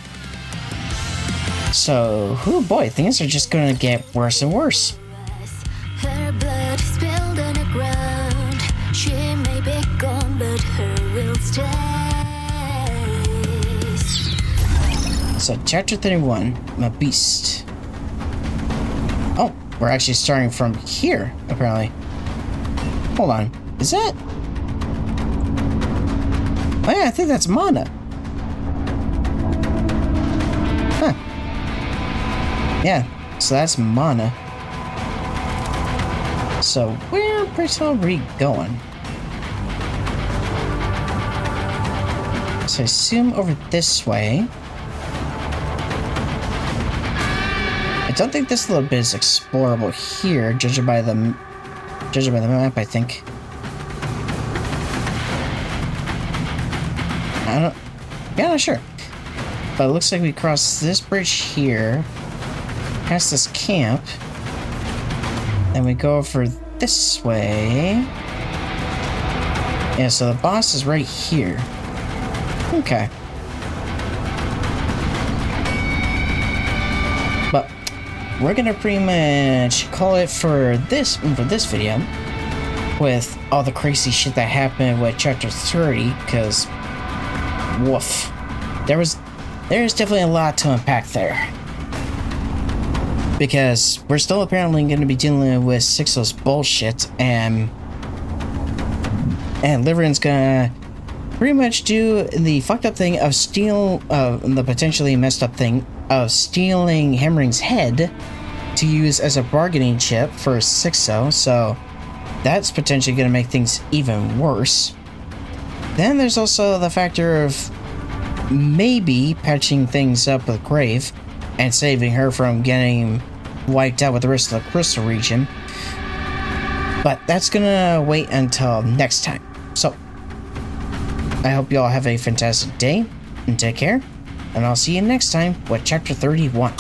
So, oh boy, things are just gonna get worse and worse. Her blood spilled on the ground. She may be gone, but her will stay. So, chapter 31, a beast. Oh, we're actually starting from here, apparently. Hold on, is that? Oh yeah, I think that's Mana. Huh. Yeah, so that's Mana. So where are we going? So I assume over this way. I don't think this little bit is explorable here, judging by the map, I think. Yeah, not sure. But it looks like we cross this bridge here, past this camp, then we go over this way. Yeah, so the boss is right here. Okay. But we're gonna pretty much call it for this video, with all the crazy shit that happened with chapter 30, because woof. There's definitely a lot to unpack there. Because we're still apparently going to be dealing with 6-0's bullshit, and Liveryn's gonna pretty much do the fucked up thing of the potentially messed up thing of stealing Hammering's head to use as a bargaining chip for 6-0, so that's potentially going to make things even worse. Then there's also the factor of maybe patching things up with Grave and saving her from getting wiped out with the rest of the crystal region. But that's gonna wait until next time. So, I hope you all have a fantastic day and take care, and I'll see you next time with chapter 31.